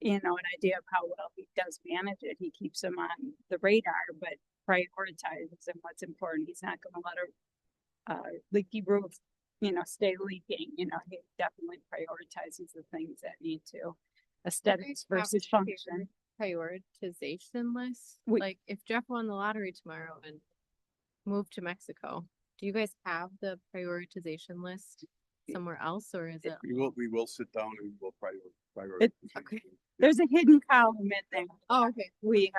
you know, an idea of how well he does manage it. He keeps them on the radar, but prioritizes and what's important. He's not going to let a leaky roof, you know, stay leaking. You know, he definitely prioritizes the things that need to. Aesthetics versus function. Prioritization list. Like if Jeff won the lottery tomorrow and moved to Mexico, do you guys have the prioritization list somewhere else, or is it? We will sit down and we will prioritize. Okay. There's a hidden column in there. Oh, okay. We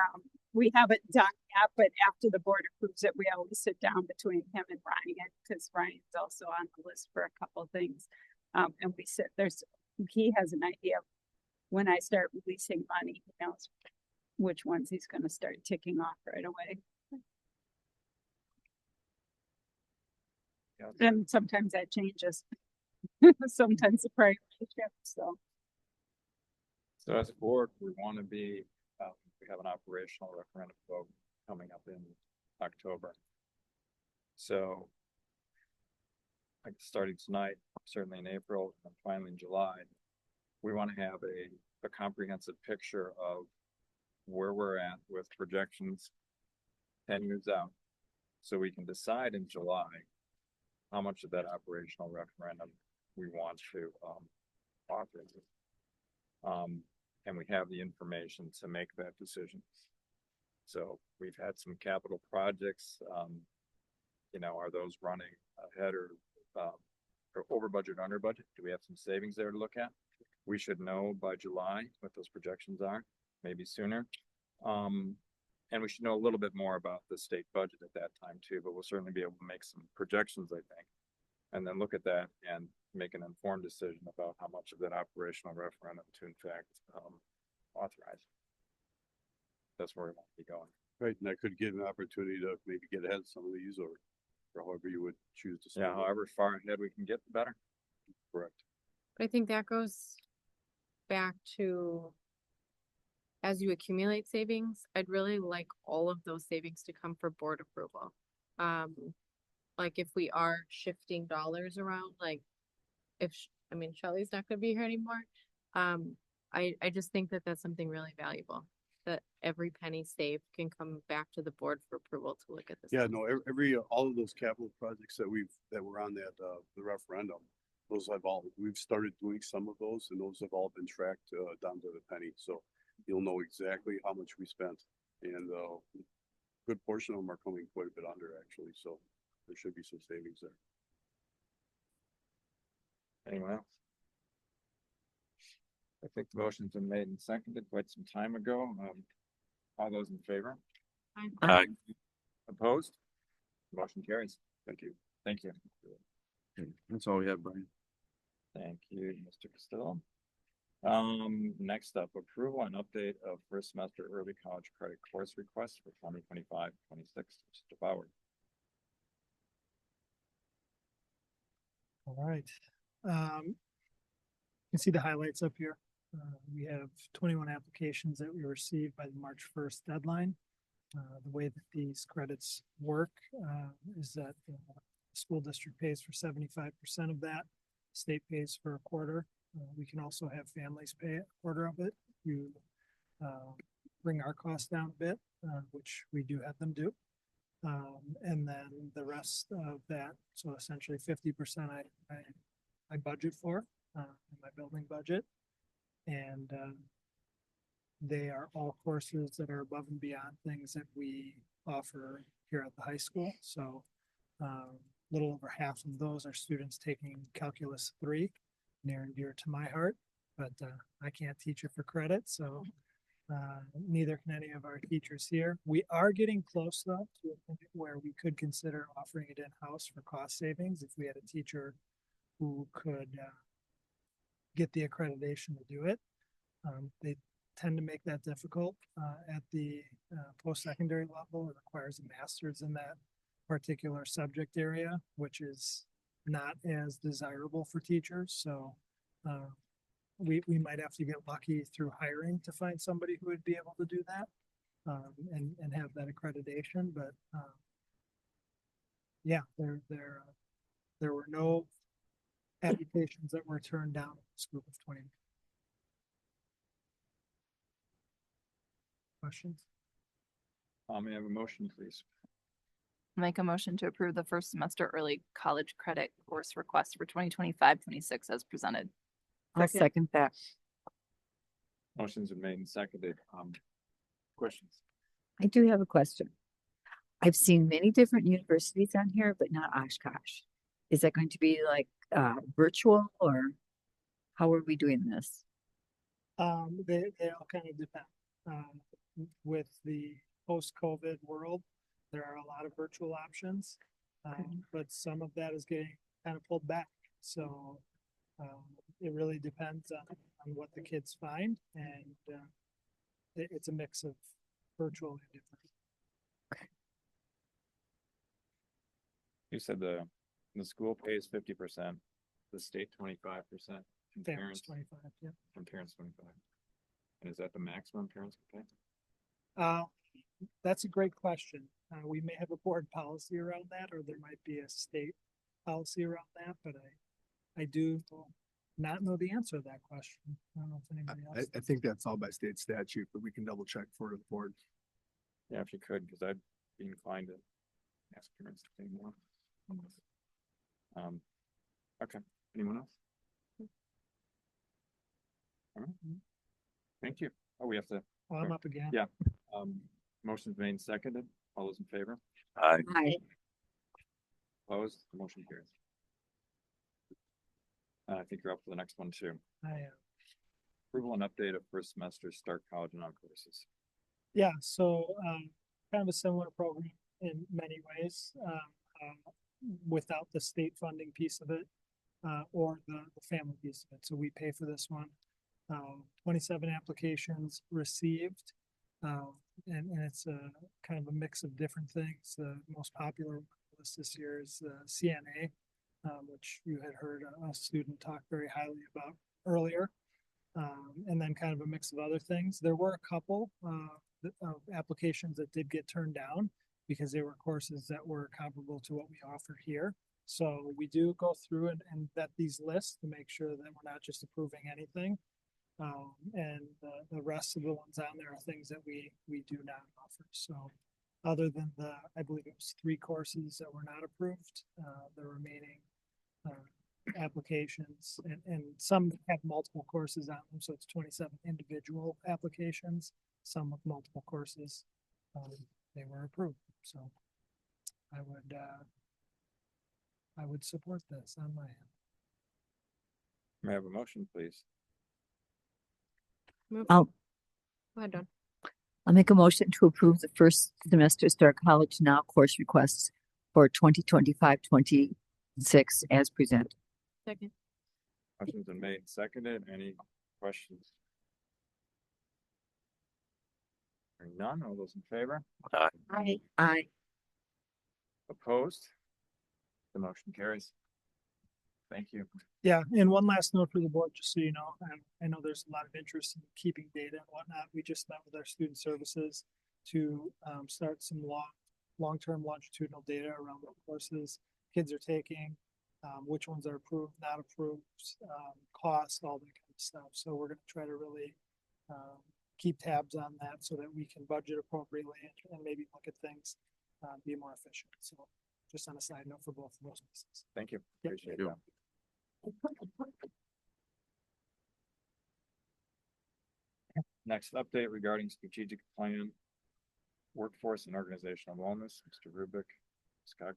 haven't done that, but after the board approves it, we always sit down between him and Ryan, because Ryan's also on the list for a couple of things. And we sit he has an idea of when I start releasing money, he knows which ones he's going to start ticking off right away. Yeah. And sometimes that changes. Sometimes the priority shifts. So as a board, we want to be, we have an operational referendum vote coming up in October. So like starting tonight, certainly in April, and finally in July, we want to have a comprehensive picture of where we're at with projections 10 years out. So we can decide in July how much of that operational referendum we want to, authorize it. And we have the information to make that decision. So we've had some capital projects, are those running ahead or over budget, under budget? Do we have some savings there to look at? We should know by July what those projections are, maybe sooner. And we should know a little bit more about the state budget at that time too, but we'll certainly be able to make some projections, I think. And then look at that and make an informed decision about how much of that operational referendum to in fact, authorize. That's where we want to be going. Right, and that could give an opportunity to maybe get ahead of some of these or however you would choose to. Yeah, however far ahead we can get, the better. Correct. But I think that goes back to, as you accumulate savings, I'd really like all of those savings to come for board approval. Like if we are shifting dollars around, like Shelley's not gonna be here anymore. I just think that that's something really valuable, that every penny saved can come back to the board for approval to look at this. Yeah, no, all of those capital projects that were on that, the referendum, we've started doing some of those and those have all been tracked, down to the penny. So you'll know exactly how much we spent and, a good portion of them are coming quite a bit under actually. So there should be some savings there. Anyone else? I think the motion's been made and seconded quite some time ago. All those in favor? Aye. Opposed? Motion carries. Thank you. Thank you. Okay, that's all we have, Brian. Thank you, Mr. Costello. Next up, approval and update of first semester early college credit course requests for 2025-26. Mr. Bauer. All right. You can see the highlights up here. We have 21 applications that we received by the March 1st deadline. The way that these credits work is that the school district pays for 75% of that. State pays for a quarter. We can also have families pay a quarter of it. You bring our costs down a bit, which we do have them do. And then the rest of that, so essentially 50% I budget for in my building budget. And they are all courses that are above and beyond things that we offer here at the high school. So a little over half of those are students taking Calculus 3, near and dear to my heart, but I can't teach it for credit. So neither can any of our teachers here. We are getting close though to a point where we could consider offering it in-house for cost savings if we had a teacher who could get the accreditation to do it. They tend to make that difficult at the post-secondary level. It requires a master's in that particular subject area, which is not as desirable for teachers. So we might have to get lucky through hiring to find somebody who would be able to do that and have that accreditation. But yeah, there were no applications that were turned down in this group of 20. Questions? May I have a motion, please? Make a motion to approve the first semester early college credit course request for 2025-26 as presented. I'll second that. Motion's been made and seconded. Questions? I do have a question. I've seen many different universities on here, but not Oshkosh. Is that going to be like virtual or how are we doing this? They all kind of depend. With the post-COVID world, there are a lot of virtual options, but some of that is getting kind of pulled back. So it really depends on what the kids find, and it's a mix of virtual and different. You said the school pays 50%, the state 25%, and Parents 25, yeah. And parents 25. And is that the maximum parents can pay? That's a great question. We may have a board policy around that, or there might be a state policy around that, but I do not know the answer to that question. I don't know if anybody else. I think that's all by state statute, but we can double check for the board. Yeah, if you could, because I'd be inclined to ask parents to pay more. Okay. Anyone else? All right. Thank you. Oh, we have to. Well, I'm up again. Yeah. Motion's made and seconded. All those in favor? Aye. Aye. Opposed? The motion carries. I think you're up for the next one too. Approval and update of first semester start college and on courses. Yeah, so kind of a similar program in many ways, without the state funding piece of it, or the family piece of it. So we pay for this one. 27 applications received, and it's a kind of a mix of different things. The most popular list this year is CNA, which you had heard a student talk very highly about earlier. And then kind of a mix of other things. There were a couple of applications that did get turned down because they were courses that were comparable to what we offer here. So we do go through and vet these lists to make sure that we're not just approving anything. And the rest of the ones on there are things that we do not offer. So other than I believe it was 3 courses that were not approved, the remaining applications and some have multiple courses on them, so it's 27 individual applications, some with multiple courses, they were approved. So I would support this on my end. May I have a motion, please? I'll, Go ahead, Dawn. I'll make a motion to approve the first semester Start College Now course requests for 2025-26 as presented. Second. Motion's been made and seconded. Any questions? Hearing none. All those in favor? Aye. Aye. Aye. Opposed? The motion carries. Thank you. Yeah, and one last note for the board, just so you know, I know there's a lot of interest in keeping data and whatnot. We just met with our student services to start some long-term longitudinal data around what courses kids are taking, which ones are approved, not approved, cost, all that kind of stuff. So we're going to try to really keep tabs on that so that we can budget appropriately and maybe look at things, be more efficient. So just on a side note for both of those pieces. Thank you. Yep. Appreciate that. Next update regarding strategic plan, workforce and organizational wellness, Mr. Rubik, Scott.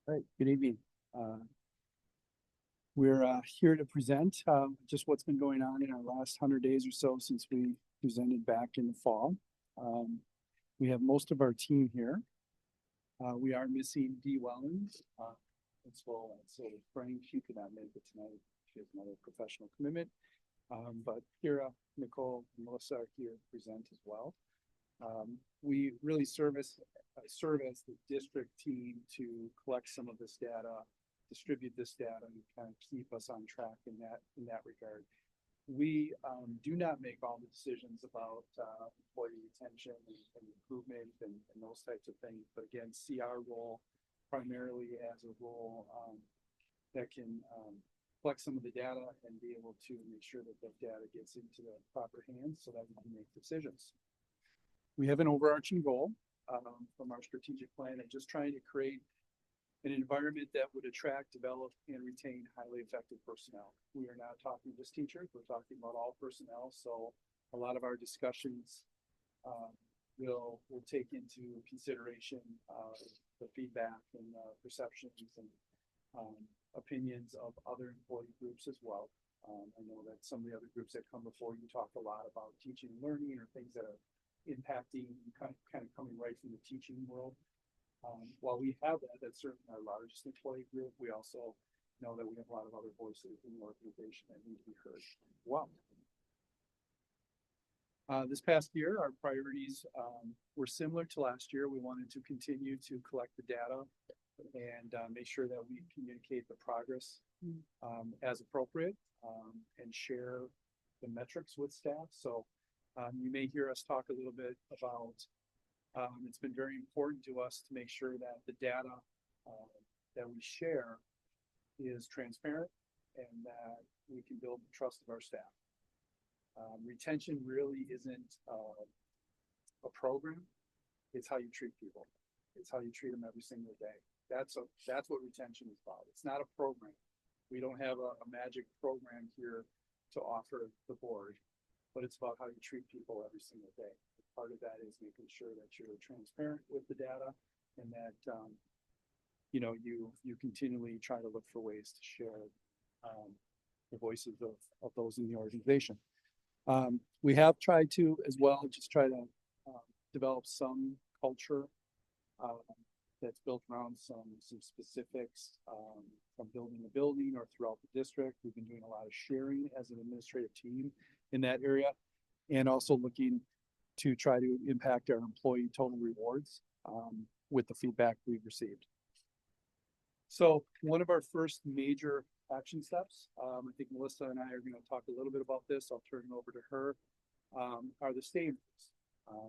All right, good evening. We're here to present just what's been going on in our last 100 days or so since we presented back in the fall. We have most of our team here. We are missing Dee Wellens. So Frank, she could not make it tonight. She has another professional commitment. But Kira, Nicole, and Melissa are here to present as well. We really serve as the district team to collect some of this data, distribute this data, and kind of keep us on track in that regard. We do not make all the decisions about employee retention and improvement and those types of things, but again, see our role primarily as a role that can collect some of the data and be able to make sure that that data gets into the proper hands so that we can make decisions. We have an overarching goal from our strategic plan and just trying to create an environment that would attract, develop, and retain highly effective personnel. We are not talking just teachers, we're talking about all personnel. So a lot of our discussions will take into consideration the feedback and perceptions and opinions of other employee groups as well. I know that some of the other groups that come before you talk a lot about teaching and learning or things that are impacting kind of coming right from the teaching world. While we have that, that's certainly our largest employee group. We also know that we have a lot of other voices in the organization that need to be heard as well. This past year, our priorities were similar to last year. We wanted to continue to collect the data and make sure that we communicate the progress as appropriate and share the metrics with staff. So you may hear us talk a little bit about it's been very important to us to make sure that the data that we share is transparent and that we can build the trust of our staff. Retention really isn't a program. It's how you treat people. It's how you treat them every single day. That's what retention is about. It's not a program. We don't have a magic program here to offer the board, but it's about how you treat people every single day. Part of that is making sure that you're transparent with the data and that, you know, you continually try to look for ways to share, the voices of those in the organization. We have tried to as well, just try to, develop some culture, that's built around some specifics, from building to building or throughout the district. We've been doing a lot of sharing as an administrative team in that area, and also looking to try to impact our employee total rewards, with the feedback we've received. So one of our first major action steps, I think Melissa and I are going to talk a little bit about this. I'll turn it over to her. Are the stay interviews.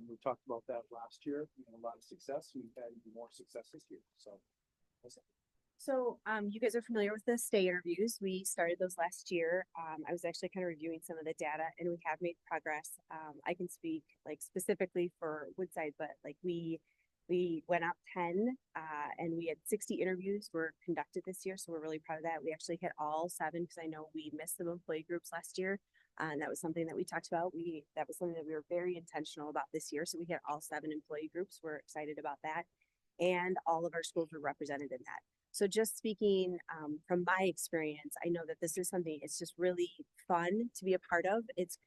We talked about that last year. We had a lot of success. We've had even more success this year. So, So you guys are familiar with the stay interviews. We started those last year. I was actually kind of reviewing some of the data and we have made progress. I can speak like specifically for Woodside, but like we went up 10 and we had 60 interviews were conducted this year. So we're really proud of that. We actually hit all 7 because I know we missed some employee groups last year. And that was something that we talked about. That was something that we were very intentional about this year. So we hit all 7 employee groups. We're excited about that. And all of our schools were represented in that. So just speaking from my experience, I know that this is something, it's just really fun to be a part of. It's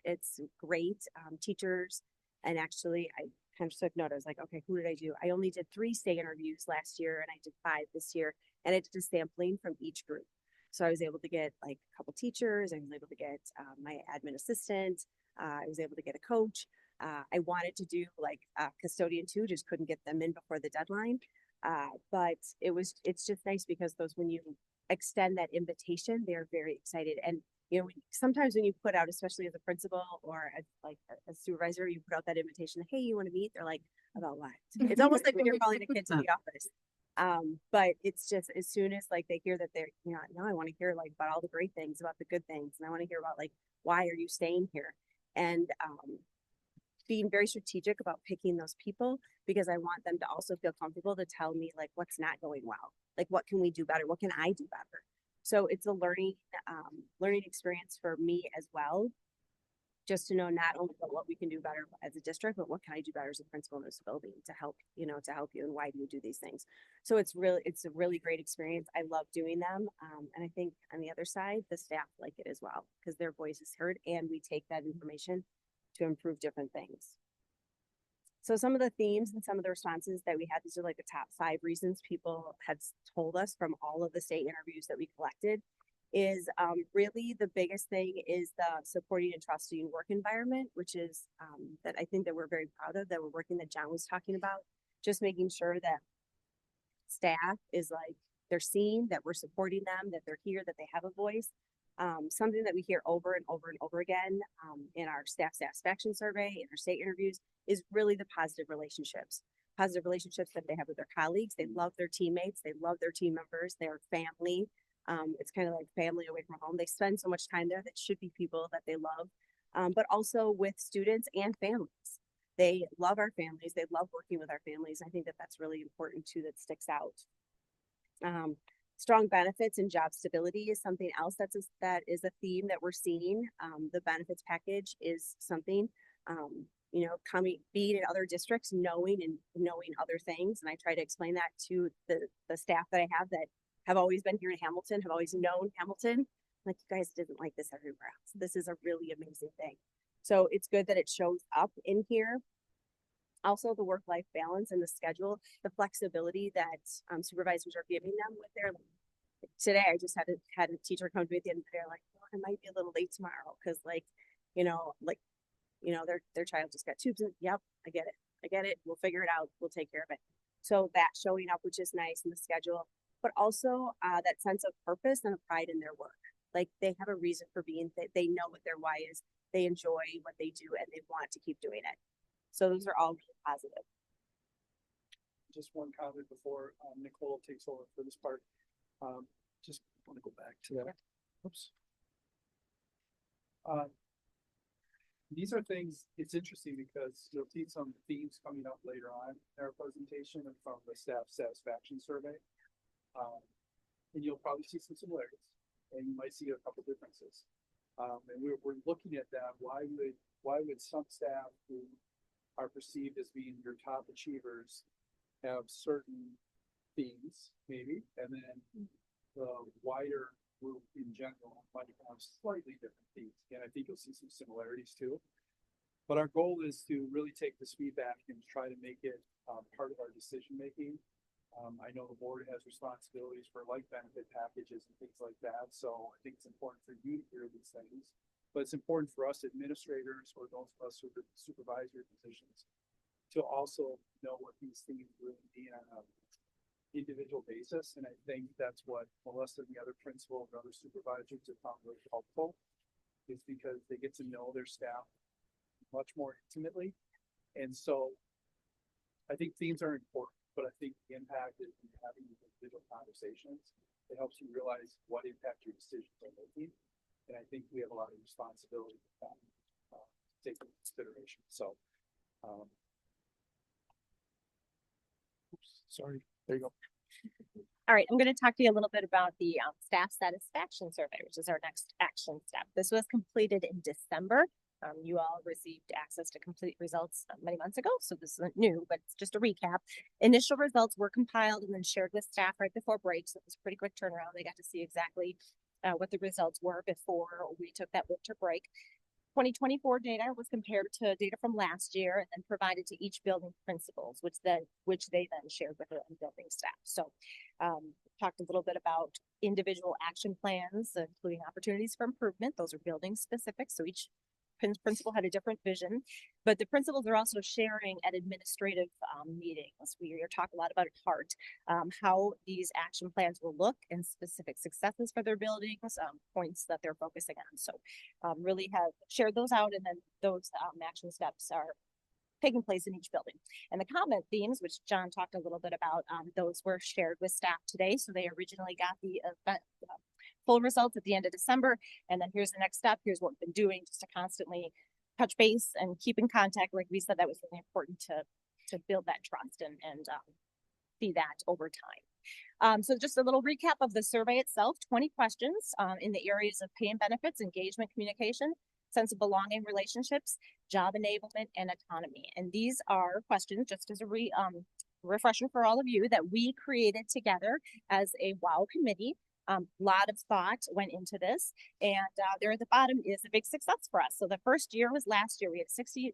great. Teachers, and actually I kind of took note. I was like, okay, who did I do? I only did 3 stay interviews last year and I did 5 this year. And I did a sampling from each group. So I was able to get like a couple teachers. I was able to get my admin assistant. I was able to get a coach. I wanted to do like a custodian too, just couldn't get them in before the deadline. But it's just nice because when you extend that invitation, they're very excited. And, you know, sometimes when you put out, especially as a principal or a supervisor, you put out that invitation, hey, you want to meet? They're like, about what? It's almost like when you're calling a kid to the office. But it's just, as soon as like they hear that they're, you know, now I want to hear like about all the great things, about the good things. And I want to hear about like, why are you staying here? And, being very strategic about picking those people because I want them to also feel comfortable to tell me like what's not going well, like what can we do better, what can I do better. So it's a learning experience for me as well, just to know not only about what we can do better as a district, but what can I do better as a principal in this building to help you, and why do you do these things. So it's a really great experience. I love doing them, and I think on the other side the staff like it as well because their voice is heard and we take that information to improve different things. So some of the themes and some of the responses that we had, these are like the top 5 reasons people had told us from all of the state interviews that we collected, is really the biggest thing is the supporting and trusting work environment, which is that I think that we're very proud of, that we're working, that John was talking about, just making sure that staff is like, they're seen, that we're supporting them, that they're here, that they have a voice. Something that we hear over and over and over again in our staff satisfaction survey, in our state interviews, is really the positive relationships that they have with their colleagues. They love their teammates. They love their team members. They're family. It's kind of like family away from home. They spend so much time there that should be people that they love, but also with students and families. They love our families. They love working with our families. I think that that's really important too, that sticks out. Strong benefits and job stability is something else that is a theme that we're seeing. The benefits package is something, being in other districts, knowing other things. And I try to explain that to the staff that I have that have always been here in Hamilton, have always known Hamilton. Like, you guys didn't like this everywhere else. This is a really amazing thing. So it's good that it shows up in here. Also, the work-life balance and the schedule, the flexibility that supervisors are giving them with their. Today, I just had a teacher come to me at the end of the day, like, well, I might be a little late tomorrow because, their child just got tubes. And yep, I get it. We'll figure it out. We'll take care of it. So that showing up, which is nice in the schedule, but also that sense of purpose and a pride in their work. Like, they have a reason for being. They know what their why is. They enjoy what they do, and they want to keep doing it. So those are all really positive. Just one comment before Nicole takes over for this part. Just want to go back to that. Oops. These are things, it's interesting because you'll see some themes coming up later on in our presentation and from the staff satisfaction survey. And you'll probably see some similarities, and you might see a couple differences. And we're looking at that. Why would some staff who are perceived as being your top achievers have certain themes, maybe, and then the wider group in general might have slightly different themes. And I think you'll see some similarities too. But our goal is to really take this feedback and try to make it part of our decision making. I know the board has responsibilities for like benefit packages and things like that. So I think it's important for you to hear these things, but it's important for us administrators or those of us who are supervisory positions to also know what these things really mean on an individual basis. And I think that's what Melissa and the other principals and other supervisors have found really helpful, is because they get to know their staff much more intimately. And so I think themes are important, but I think the impact is in having these individual conversations. It helps you realize what impact your decisions are making. And I think we have a lot of responsibility with that to take into consideration. So, oops, sorry, there you go. All right, I'm going to talk to you a little bit about the staff satisfaction survey, which is our next action step. This was completed in December. You all received access to complete results many months ago, so this isn't new, but it's just a recap. Initial results were compiled and then shared with staff right before break, so it was a pretty quick turnaround. They got to see exactly what the results were before we took that winter break. 2024 data was compared to data from last year and then provided to each building principals, which they then shared with their own building staff. So talked a little bit about individual action plans, including opportunities for improvement. Those are building specific, so each principal had a different vision, but the principals are also sharing at administrative meetings. We are talking a lot about HEART, how these action plans will look and specific successes for their buildings, points that they're focusing on. So really have shared those out, and then those action steps are taking place in each building. And the comment themes, which John talked a little bit about, those were shared with staff today. So they originally got the event full results at the end of December. And then here's the next step. Here's what we've been doing just to constantly touch base and keep in contact. Like we said, that was really important to build that trust and see that over time. So just a little recap of the survey itself, 20 questions in the areas of pay and benefits, engagement, communication, sense of belonging, relationships, job enablement, and autonomy. And these are questions, just as a refresher for all of you, that we created together as a WOW committee. Lot of thought went into this, and there at the bottom is a big success for us. So the first year was last year. We had 60%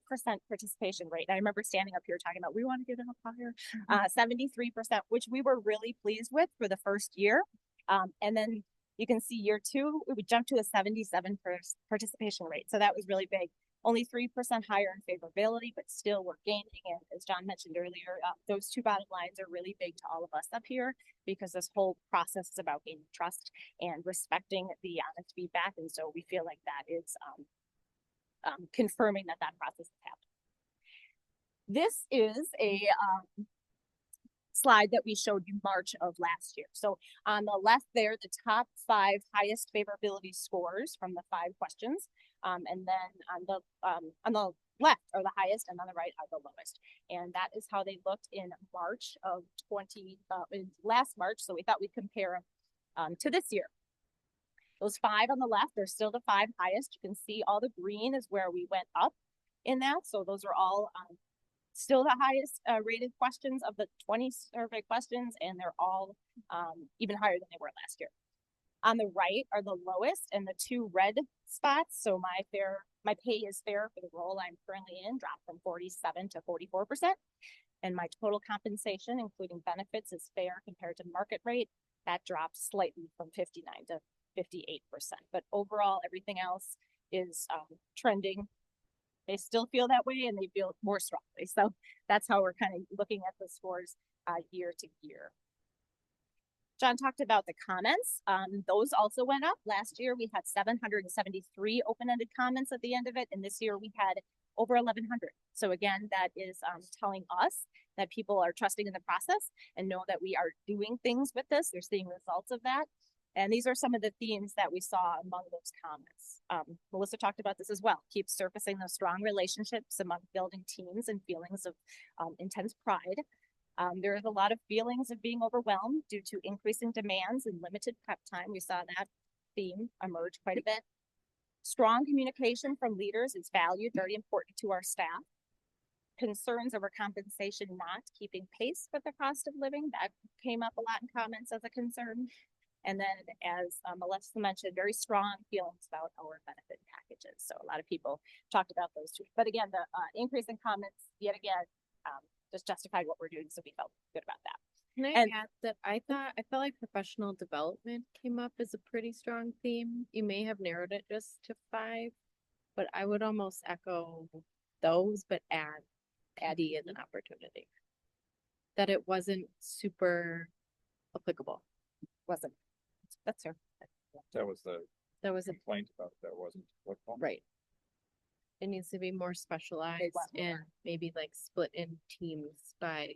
participation rate. And I remember standing up here talking about, we want to get it up higher, 73%, which we were really pleased with for the first year. And then you can see year two, we jumped to a 77% participation rate. So that was really big. Only 3% higher in favorability, but still we're gaining. And as John mentioned earlier, those two bottom lines are really big to all of us up here, because this whole process is about gaining trust and respecting the honest feedback. And so we feel like that is confirming that process is happening. This is a slide that we showed you March of last year. So on the left there, the top 5 highest favorability scores from the 5 questions. And then on the left are the highest, and on the right are the lowest. And that is how they looked in March of last March. So we thought we'd compare them to this year. Those 5 on the left are still the 5 highest. You can see all the green is where we went up in that. So those are all still the highest rated questions of the 20 survey questions, and they're all even higher than they were last year. On the right are the lowest, and the 2 red spots. So my pay is fair for the role I'm currently in dropped from 47 to 44%. And my total compensation, including benefits, is fair compared to market rate. That drops slightly from 59 to 58%. But overall, everything else is trending. They still feel that way, and they feel more strongly. So that's how we're kind of looking at the scores year to year. John talked about the comments. Those also went up. Last year, we had 773 open-ended comments at the end of it, and this year we had over 1,100. So again, that is telling us that people are trusting in the process and know that we are doing things with this. They're seeing results of that. And these are some of the themes that we saw among those comments. Melissa talked about this as well. Keep surfacing those strong relationships among building teams and feelings of intense pride. There is a lot of feelings of being overwhelmed due to increasing demands and limited prep time. We saw that theme emerge quite a bit. Strong communication from leaders is valued, very important to our staff. Concerns over compensation not keeping pace with the cost of living, that came up a lot in comments as a concern. And then, as Melissa mentioned, very strong feelings about our benefit packages. So a lot of people talked about those two. But again, the increase in comments, yet again, just justified what we're doing, so we felt good about that. Can I add that I felt like professional development came up as a pretty strong theme. You may have narrowed it just to 5, but I would almost echo those, but add E as an opportunity. That it wasn't super applicable. Wasn't. That's her. That was the That was a complaint about that wasn't applicable. right. It needs to be more specialized and maybe like split in teams by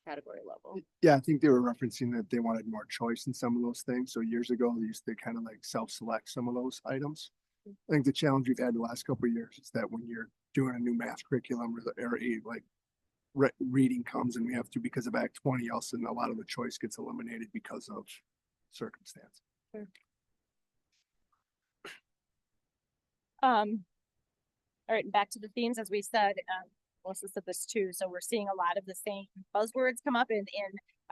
category level. Yeah, I think they were referencing that they wanted more choice in some of those things. So years ago, they used to kind of like self-select some of those items. I think the challenge we've had the last couple of years is that when you're doing a new math curriculum or a like reading comes and we have to, because of Act 20, also, and a lot of the choice gets eliminated because of circumstance. Sure. All right, back to the themes, as we said, Melissa said this too. So we're seeing a lot of the same buzzwords come up in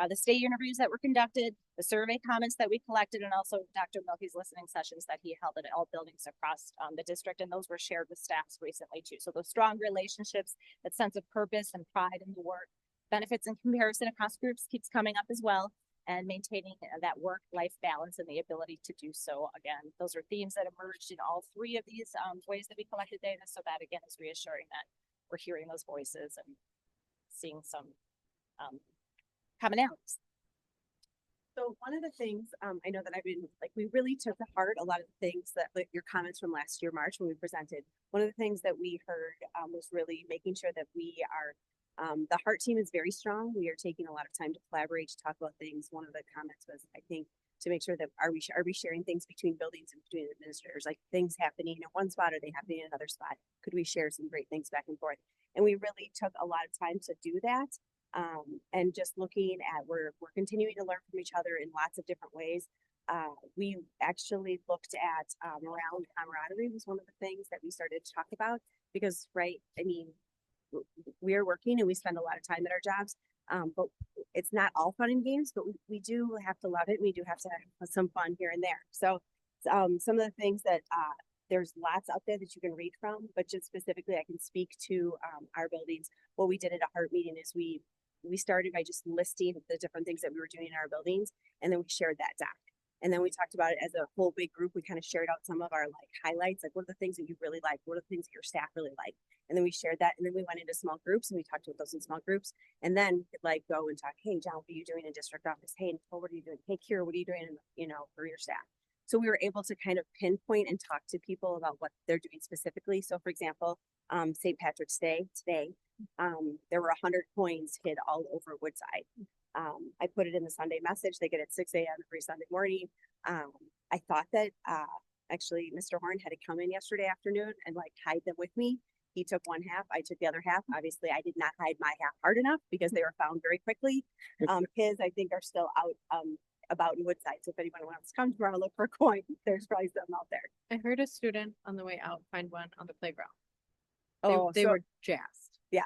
the state interviews that were conducted, the survey comments that we collected, and also Dr. Milky's listening sessions that he held at all buildings across the district. And those were shared with staffs recently too. So those strong relationships, that sense of purpose and pride in the work, benefits and comparison across groups keeps coming up as well. And maintaining that work-life balance and the ability to do so. Again, those are themes that emerged in all 3 of these ways that we collected data. So that again is reassuring that we're hearing those voices and seeing some commonalities. So one of the things I know that I've been like, we really took to heart a lot of the things that like your comments from last year, March, when we presented. One of the things that we heard was really making sure that we are the heart team is very strong. We are taking a lot of time to collaborate, to talk about things. One of the comments was, I think, to make sure that are we sharing things between buildings and between administrators, like things happening in one spot, are they happening in another spot? Could we share some great things back and forth? And we really took a lot of time to do that. And just looking at, we're continuing to learn from each other in lots of different ways. We actually looked at around camaraderie was one of the things that we started to talk about because, right, I mean, we are working and we spend a lot of time at our jobs, but it's not all fun and games, but we do have to love it. We do have to have some fun here and there. So some of the things that there's lots out there that you can read from, but just specifically I can speak to our buildings. What we did at a heart meeting is we started by just listing the different things that we were doing in our buildings, and then we shared that doc. And then we talked about it as a whole big group. We kind of shared out some of our like highlights, like what are the things that you really like? What are the things that your staff really like? And then we shared that. And then we went into small groups and we talked about those in small groups. And then we could like go and talk, hey, John, what are you doing in district office? Hey, Nicole, what are you doing? Hey, Kira, what are you doing, for your staff? So we were able to kind of pinpoint and talk to people about what they're doing specifically. So for example, St. Patrick's Day today, there were 100 coins hid all over Woodside. I put it in the Sunday message. They get it at 6 a.m. every Sunday morning. I thought that actually Mr. Horn had to come in yesterday afternoon and like hide them with me. He took one half, I took the other half. Obviously, I did not hide my half hard enough because they were found very quickly. His, I think, are still out about in Woodside. So if anyone wants to come tomorrow, look for a coin. There's probably some out there. I heard a student on the way out find one on the playground. They They were jazzed. Yeah.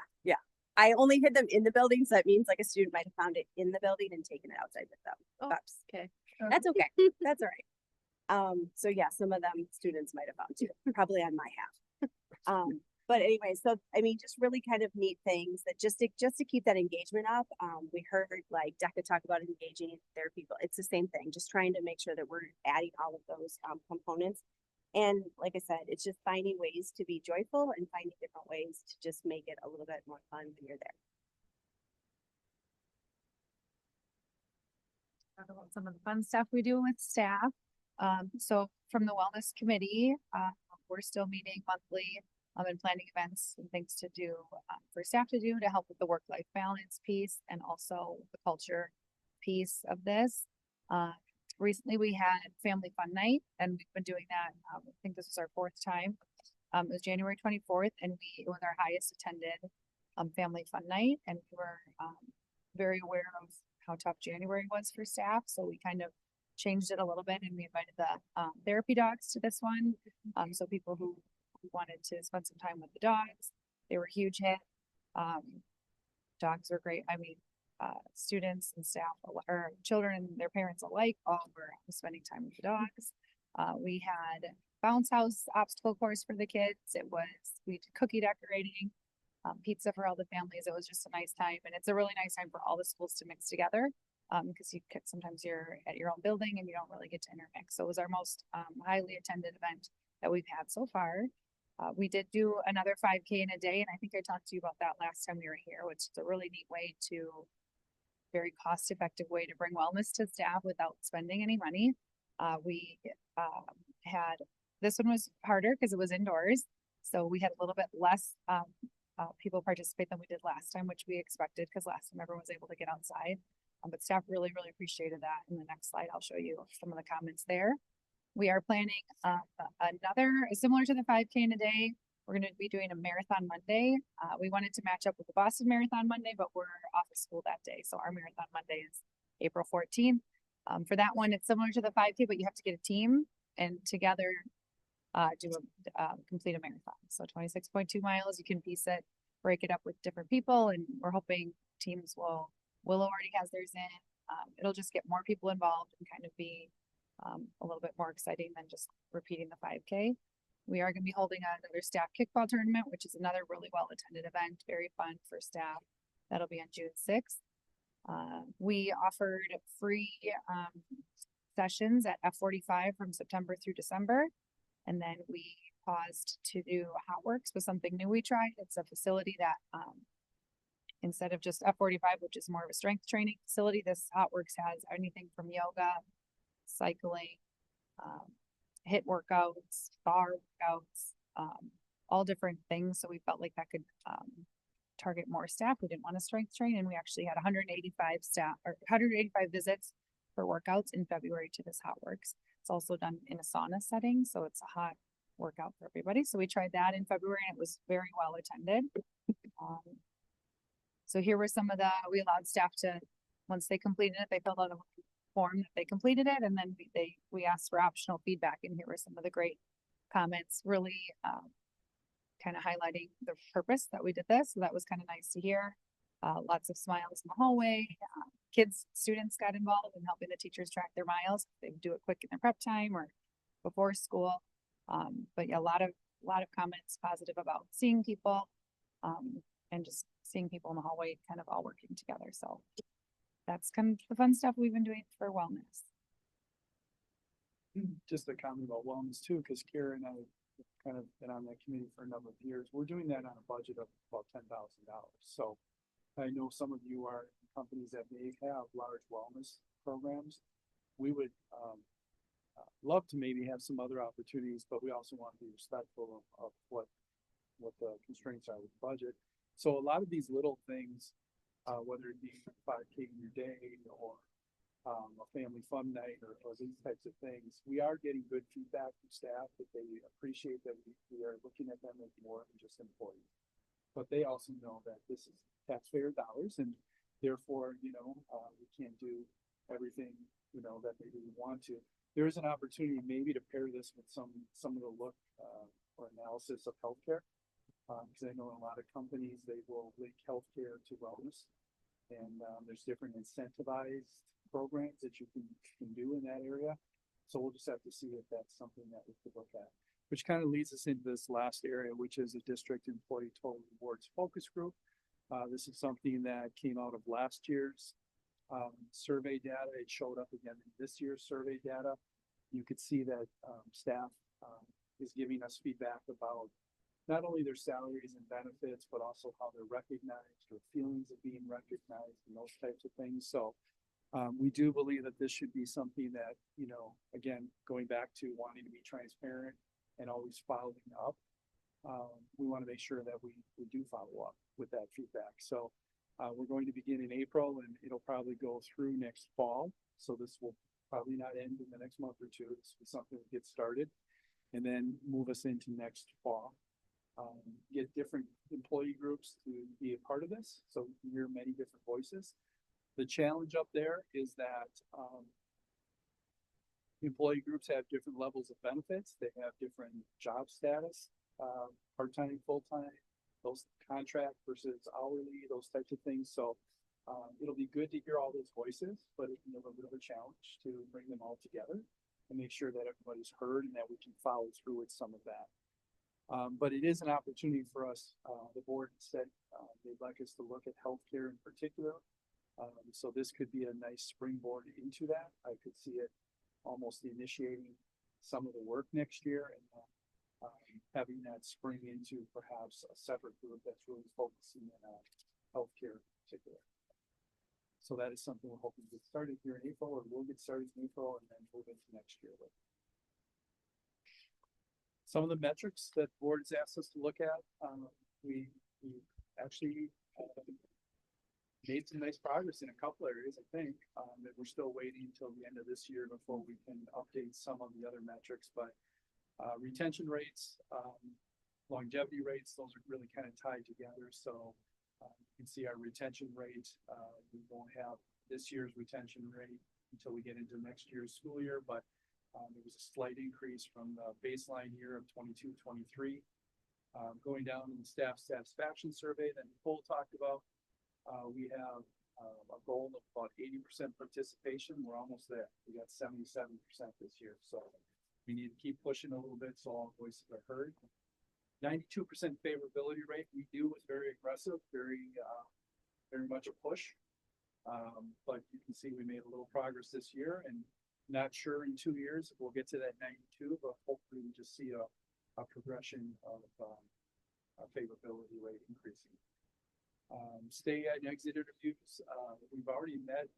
I only hid them in the building, so that means like a student might have found it in the building and taken it outside with them. Oh, But okay. that's okay. That's all right. So yeah, some of them students might have found too, probably on my half. But anyway, so I mean, just really kind of neat things that just to keep that engagement up. We heard like DECA talk about engaging their people. It's the same thing, just trying to make sure that we're adding all of those components. And like I said, it's just finding ways to be joyful and finding different ways to just make it a little bit more fun when you're there. Talk about some of the fun stuff we do with staff. So from the wellness committee, we're still meeting monthly and planning events and things to do for staff to do to help with the work-life balance piece and also the culture piece of this. Recently we had family fun night and we've been doing that. I think this is our 4th time. It was January 24th and it was our highest attended family fun night, and we were very aware of how tough January was for staff, so we kind of changed it a little bit and we invited the therapy dogs to this one. So people who wanted to spend some time with the dogs, they were a huge hit. Dogs were great. I mean, students and staff or children and their parents alike all were spending time with the dogs. We had bounce house obstacle course for the kids. We did cookie decorating, pizza for all the families. It was just a nice time, and it's a really nice time for all the schools to mix together. Because sometimes you're at your own building and you don't really get to intermix. So it was our most highly attended event that we've had so far. We did do another 5K in a day, and I think I talked to you about that last time we were here, which is a really neat way very cost-effective way to bring wellness to staff without spending any money. We had, this one was harder because it was indoors, so we had a little bit less people participate than we did last time, which we expected because last time everyone was able to get outside. But staff really, really appreciated that. In the next slide, I'll show you some of the comments there. We are planning another, similar to the 5K in a day. We're going to be doing a marathon Monday. We wanted to match up with the Boston Marathon Monday, but we're off of school that day. So our marathon Monday is April 14th. For that one, it's similar to the 5K, but you have to get a team and together complete a marathon. So 26.2 miles, you can piece it, break it up with different people, and we're hoping teams Willow already has theirs in. It'll just get more people involved and kind of be a little bit more exciting than just repeating the 5K. We are going to be holding another staff kickball tournament, which is another really well-attended event, very fun for staff. That'll be on June 6th. We offered free sessions at F45 from September through December. And then we paused to do HotWorks with something new we tried. It's a facility that instead of just F45, which is more of a strength training facility, this HotWorks has anything from yoga, cycling, HIIT workouts, bar workouts, all different things. So we felt like that could target more staff. We didn't want to strength train, and we actually had 185 visits for workouts in February to this HotWorks. It's also done in a sauna setting, so it's a hot workout for everybody. So we tried that in February, and it was very well attended. So here were some of we allowed staff to, once they completed it, they filled out a form that they completed it, and then we asked for optional feedback, and here were some of the great comments, really kind of highlighting the purpose that we did this. So that was kind of nice to hear. Lots of smiles in the hallway. Students got involved in helping the teachers track their miles. They would do it quick in their prep time or before school. But yeah, a lot of comments positive about seeing people and just seeing people in the hallway kind of all working together. So that's kind of the fun stuff we've been doing for wellness. Just a comment about wellness too, because Kara and I have kind of been on that committee for a number of years. We're doing that on a budget of about $10,000. So I know some of you are companies that may have large wellness programs. We would love to maybe have some other opportunities, but we also want to be respectful of what the constraints are with the budget. So a lot of these little things, whether it be 5K in your day or a family fun night or these types of things, we are getting good feedback from staff that they appreciate that we are looking at them as more than just employees. But they also know that this is taxpayer dollars, and therefore, we can't do everything, that they really want to. There is an opportunity maybe to pair this with some of the look or analysis of healthcare, because I know in a lot of companies, they will link healthcare to wellness, and there's different incentivized programs that you can do in that area. So we'll just have to see if that's something that we could look at. Which kind of leads us into this last area, which is a district employee total rewards focus group. This is something that came out of last year's survey data. It showed up again in this year's survey data. You could see that staff is giving us feedback about not only their salaries and benefits, but also how they're recognized or feelings of being recognized and those types of things. So we do believe that this should be something that, again, going back to wanting to be transparent and always following up, we want to make sure that we do follow up with that feedback. So we're going to begin in April, and it'll probably go through next fall. So this will probably not end in the next month or two. This will be something that gets started and then move us into next fall. Get different employee groups to be a part of this, so we can hear many different voices. The challenge up there is that, employee groups have different levels of benefits. They have different job status, part-time, full-time, those contract versus hourly, those types of things. So, it'll be good to hear all those voices, but it's a little bit of a challenge to bring them all together and make sure that everybody's heard and that we can follow through with some of that. But it is an opportunity for us. The board said they'd like us to look at healthcare in particular. So this could be a nice springboard into that. I could see it almost initiating some of the work next year and having that spring into perhaps a separate group that's really focusing on healthcare in particular. So that is something we're hoping to get started here in April, or we'll get started in April and then move into next year with. Some of the metrics that the board has asked us to look at, we actually made some nice progress in a couple areas, I think, that we're still waiting until the end of this year before we can update some of the other metrics, but retention rates, longevity rates, those are really kind of tied together. So you can see our retention rate. We won't have this year's retention rate until we get into next year's school year, but there was a slight increase from the baseline year of 22-23. Going down in the staff satisfaction survey that Nicole talked about, we have a goal of about 80% participation. We're almost there. We got 77% this year. So we need to keep pushing a little bit so all voices are heard. 92% favorability rate we do was very aggressive, very much a push. But you can see we made a little progress this year, and not sure in 2 years if we'll get to that 92, but hopefully we just see a progression of favorability rate increasing. Stay and exit interviews, we've already met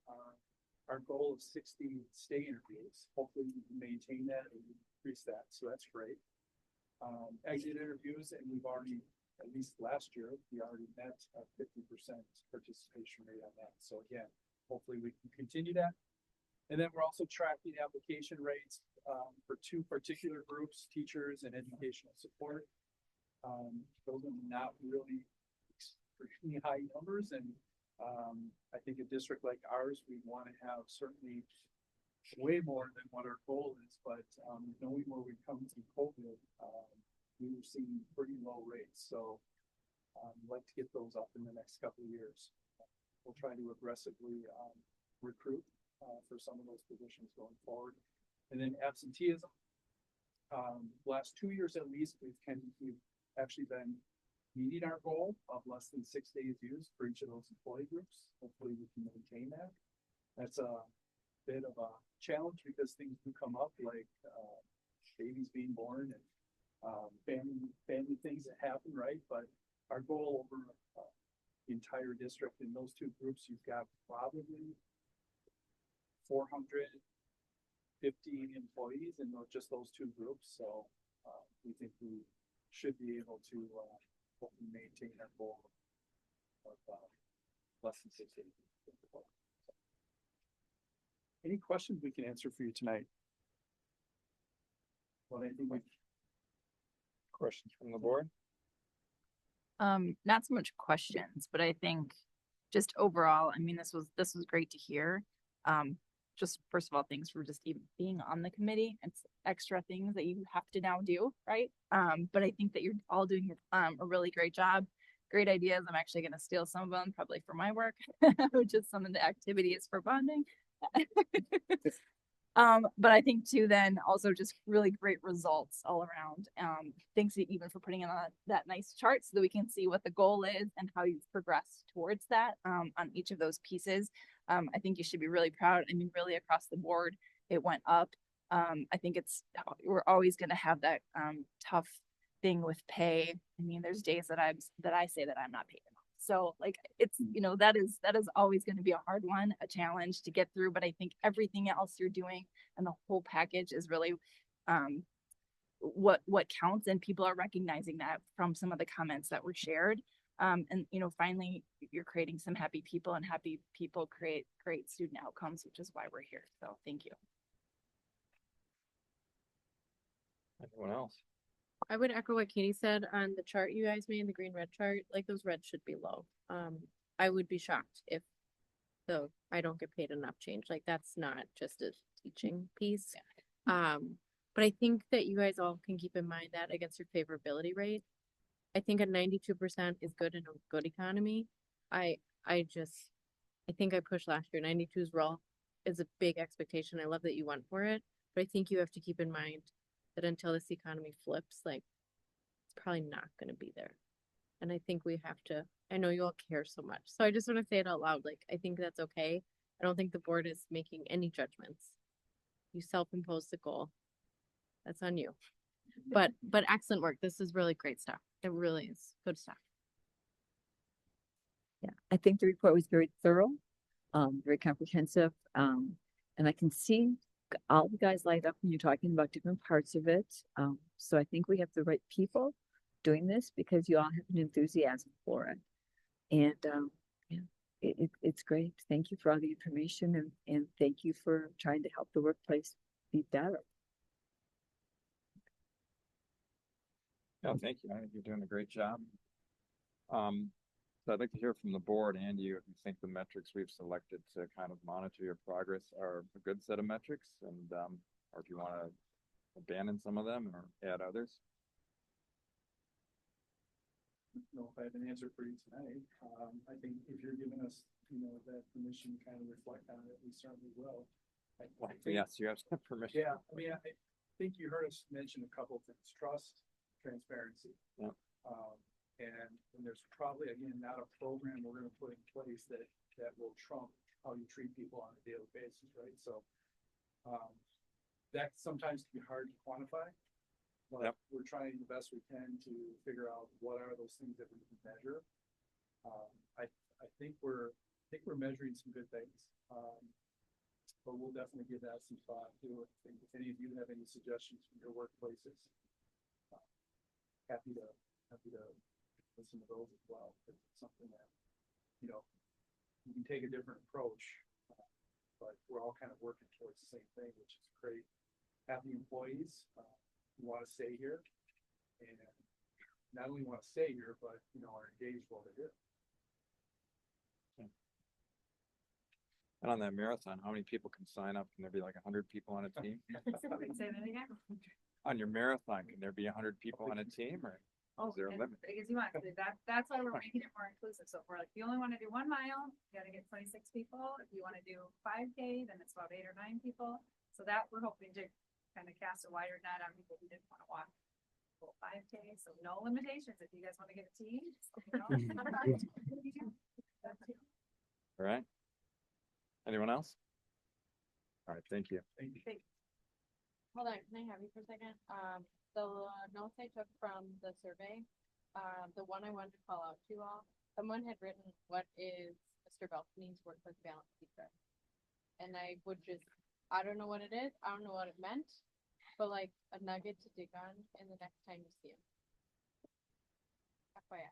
our goal of 60 stay interviews. Hopefully we can maintain that and increase that, so that's great. Exit interviews, and we've already, at least last year, we already met a 50% participation rate on that. So again, hopefully we can continue that. And then we're also tracking application rates for 2 particular groups, teachers and educational support. Those are not really extremely high numbers, and I think a district like ours, we want to have certainly way more than what our goal is, but knowing where we've come through COVID, we were seeing pretty low rates. So I'd like to get those up in the next couple of years. We'll try to aggressively recruit for some of those positions going forward. And then absenteeism. Last 2 years at least, we've actually been meeting our goal of less than 6 days used for each of those employee groups. Hopefully we can maintain that. That's a bit of a challenge because things do come up, like babies being born and family things that happen, right? But our goal over the entire district in those 2 groups, you've got probably 450 employees in just those 2 groups. So we think we should be able to hopefully maintain our goal of less than 6 days. Any questions we can answer for you tonight? Well, anything we Questions from the board? Not so much questions, but I think just overall, I mean, this was great to hear. Just first of all, thanks for just even being on the committee. It's extra things that you have to now do, right? But I think that you're all doing a really great job. Great ideas. I'm actually going to steal some of them probably for my work, which is some of the activities for bonding. But I think too, then also just really great results all around. Thanks even for putting in that nice chart so that we can see what the goal is and how you've progressed towards that on each of those pieces. I think you should be really proud. I mean, really across the board, it went up. I think we're always going to have that tough thing with pay. I mean, there's days that I say that I'm not paid enough. So like it's, that is always going to be a hard one, a challenge to get through. But I think everything else you're doing and the whole package is really what counts, and people are recognizing that from some of the comments that were shared. And finally you're creating some happy people, and happy people create great student outcomes, which is why we're here. So thank you. Anyone else? I would echo what Katie said on the chart you guys made, the green red chart. Like those reds should be low. I would be shocked if So I don't get paid enough change. Like that's not just a teaching piece. But I think that you guys all can keep in mind that against your favorability rate. I think a 92% is good in a good economy. I just I think I pushed last year. 92 is a big expectation. I love that you went for it, but I think you have to keep in mind that until this economy flips, like it's probably not going to be there. And I think we have to. I know you all care so much, so I just want to say it out loud. Like I think that's okay. I don't think the board is making any judgments. You self-imposed the goal. That's on you. But excellent work. This is really great stuff. It really is good stuff. Yeah, I think the report was very thorough, very comprehensive, and I can see all the guys lined up when you're talking about different parts of it. So I think we have the right people doing this because you all have an enthusiasm for it. And yeah, it's great. Thank you for all the information and thank you for trying to help the workplace be better. Yeah, thank you. I think you're doing a great job. So I'd like to hear from the board and you if you think the metrics we've selected to kind of monitor your progress are a good set of metrics, and or if you want to abandon some of them or add others. I don't know if I have an answer for you tonight. I think if you're giving us, that permission to kind of reflect on it, we certainly will. I think, Yes, you have some permission. yeah, I mean, I think you heard us mention a couple of things: trust, transparency. Yeah. And there's probably, again, not a program we're gonna put in place that will trump how you treat people on a daily basis, right? So, that sometimes can be hard to quantify. But Yep. we're trying the best we can to figure out what are those things that we can measure. I think we're measuring some good things. But we'll definitely give that some thought too. If any of you have any suggestions from your workplaces, happy to listen to those as well. If it's something that, you can take a different approach, but we're all kind of working towards the same thing, which is great. Happy employees who want to stay here, and not only want to stay here, but are engaged while they're here. And on that marathon, how many people can sign up? Can there be like 100 people on a team? Say that again. On your marathon, can there be 100 people on a team, or is there a limit? Big as you want. That's why we're making it more inclusive. So if we're like, if you only want to do 1 mile, you gotta get 26 people. If you want to do 5K, then it's about 8 or 9 people. So that we're hoping to kind of cast a wider net on people who didn't want to walk full 5K. So no limitations. If you guys want to get a team, just let me know. All right. Anyone else? All right, thank you. Thank you. Hold on, can I have you for a second? The notes I took from the survey, the one I wanted to call out to you all, someone had written, what is Mr. Beltrami's work-life balance secret? And I don't know what it is, I don't know what it meant, but like a nugget to dig on in the next time you see him. FYI.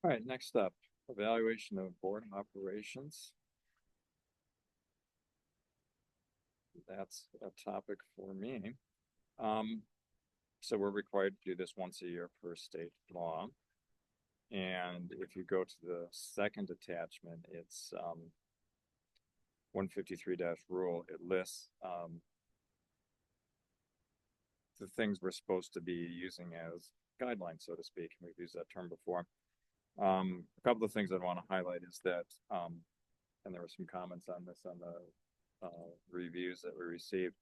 All right, next up, evaluation of board operations. That's a topic for me. So we're required to do this once a year per state law. And if you go to the second attachment, it's 153-rule. It lists the things we're supposed to be using as guidelines, so to speak. We've used that term before. A couple of things I'd want to highlight is that, and there were some comments on this on the reviews that we received,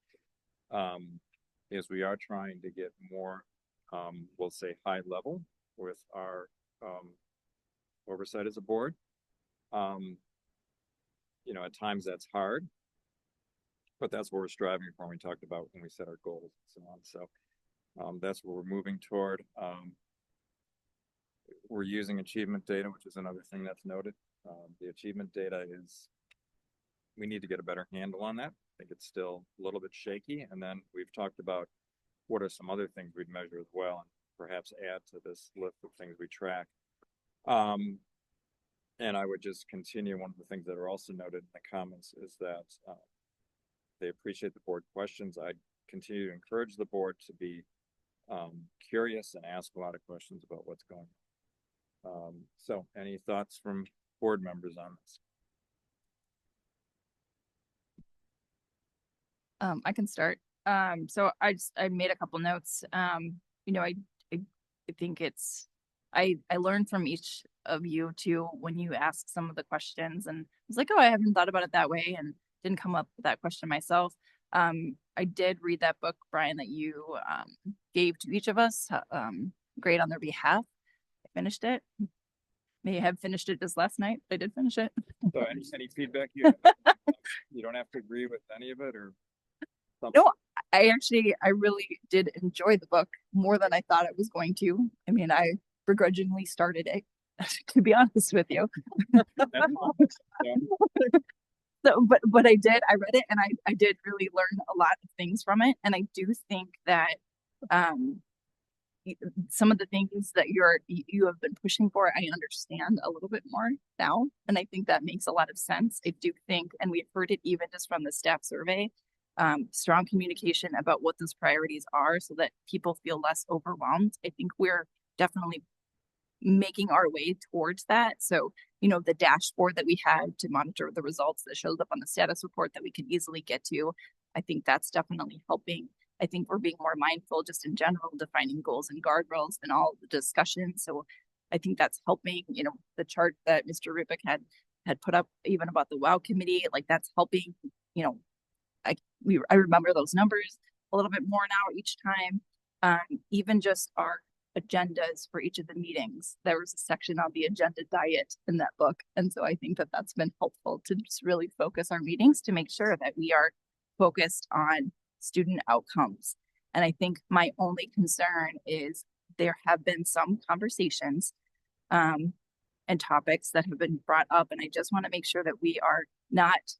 is we are trying to get more, we'll say, high level with our oversight as a board. At times that's hard, but that's what we're striving for. We talked about when we set our goals and so on. So that's what we're moving toward. We're using achievement data, which is another thing that's noted. The achievement data we need to get a better handle on that. I think it's still a little bit shaky. And then we've talked about what are some other things we'd measure as well, and perhaps add to this list of things we track. And I would just continue, one of the things that are also noted in the comments is that they appreciate the board questions. I continue to encourage the board to be curious and ask a lot of questions about what's going on. So any thoughts from board members on this? I can start. So I made a couple notes. You know, I think I learned from each of you too when you asked some of the questions, and I was like, oh, I haven't thought about it that way, and didn't come up with that question myself. I did read that book, Brian, that you gave to each of us. Great on their behalf. I finished it. May have finished it just last night, but I did finish it. So any feedback you have? You don't have to agree with any of it or something? No, I really did enjoy the book more than I thought I was going to. I mean, I begrudgingly started it, to be honest with you. So, but I read it, and I did really learn a lot of things from it. And I do think that some of the things that you have been pushing for, I understand a little bit more now. And I think that makes a lot of sense. I do think, and we've heard it even just from the staff survey, strong communication about what those priorities are so that people feel less overwhelmed. I think we're definitely making our way towards that. So, you know, the dashboard that we had to monitor the results that shows up on the status report that we can easily get to, I think that's definitely helping. I think we're being more mindful just in general, defining goals and guardrails and all the discussion. So I think that's helping. You know, the chart that Mr. Rubik had put up even about the WOW committee, like that's helping. You know, I remember those numbers a little bit more now each time. Even just our agendas for each of the meetings. There was a section on the agenda diet in that book. And so I think that that's been helpful to just really focus our meetings to make sure that we are focused on student outcomes. And I think my only concern is there have been some conversations and topics that have been brought up. And I just want to make sure that we are not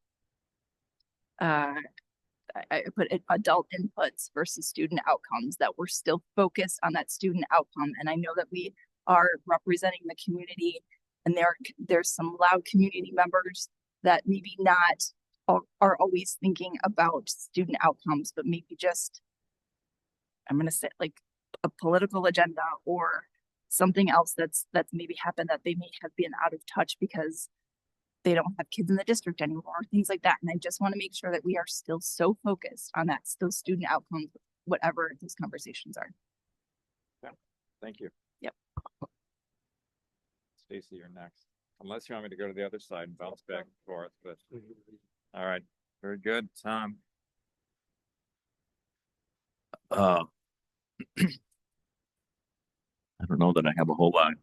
I put it adult inputs versus student outcomes, that we're still focused on that student outcome. And I know that we are representing the community, and there's some loud community members that maybe not are always thinking about student outcomes, but maybe just, I'm going to say like a political agenda or something else that's maybe happened that they may have been out of touch because they don't have kids in the district anymore, things like that. And I just want to make sure that we are still so focused on that, still student outcomes, whatever those conversations are. Yeah. Thank you. Yep. Stacy, you're next. Unless you want me to go to the other side and bounce back and forth, but all right. Very good. Tom. I don't know that I have a whole lot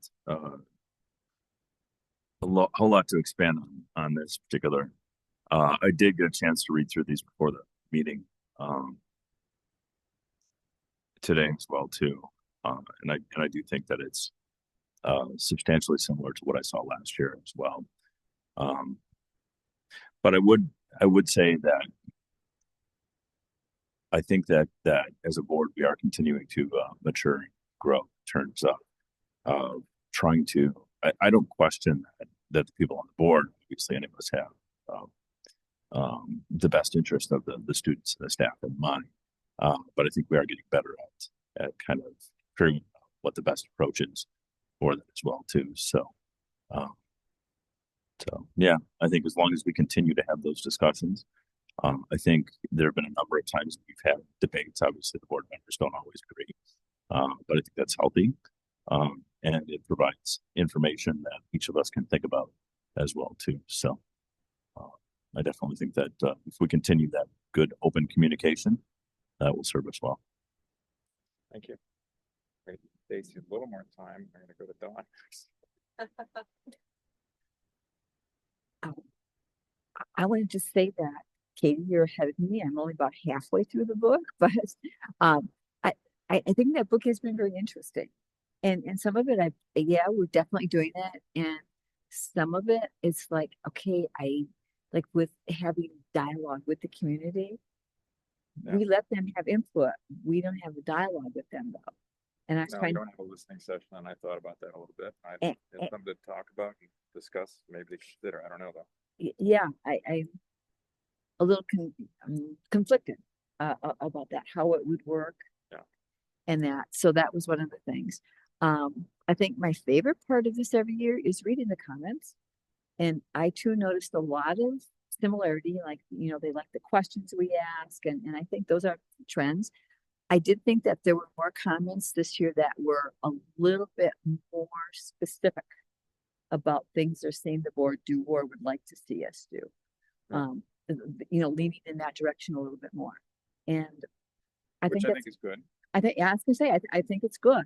to expand on this particular. I did get a chance to read through these before the meeting today as well too, and I do think that it's substantially similar to what I saw last year as well. But I would say that I think that as a board we are continuing to mature and grow in terms of trying to. I don't question that the people on the board, obviously any of us have the best interest of the students and the staff in mind. But I think we are getting better at kind of figuring out what the best approach is for that as well too. So yeah, I think as long as we continue to have those discussions, I think there have been a number of times we've had debates. Obviously the board members don't always agree, but I think that's healthy. And it provides information that each of us can think about as well too. So I definitely think that if we continue that good open communication, that will serve us well. Thank you. Great. Stacy, a little more time. I'm going to go to Dawn. I want to just say that, Katie, you're ahead of me. I'm only about halfway through the book, but I think that book has been very interesting. And some of it, we're definitely doing that. And some of it is like, okay, I like with having dialogue with the community, we let them have input. We don't have a dialogue with them though. And I was No, we don't have a listening session, and I thought about that a little bit. I had something to talk about and discuss, maybe consider. I don't know though. Yeah, a little conflicted about that, how it would work. Yeah. And that, so that was one of the things. I think my favorite part of this every year is reading the comments. And I too noticed a lot of similarity, like, you know, they like the questions we ask, and I think those are trends. I did think that there were more comments this year that were a little bit more specific about things they're seeing the board do or would like to see us do. You know, leaning in that direction a little bit more. And I Which think I that's, think is good. I think, yeah, I was gonna say, I think it's good.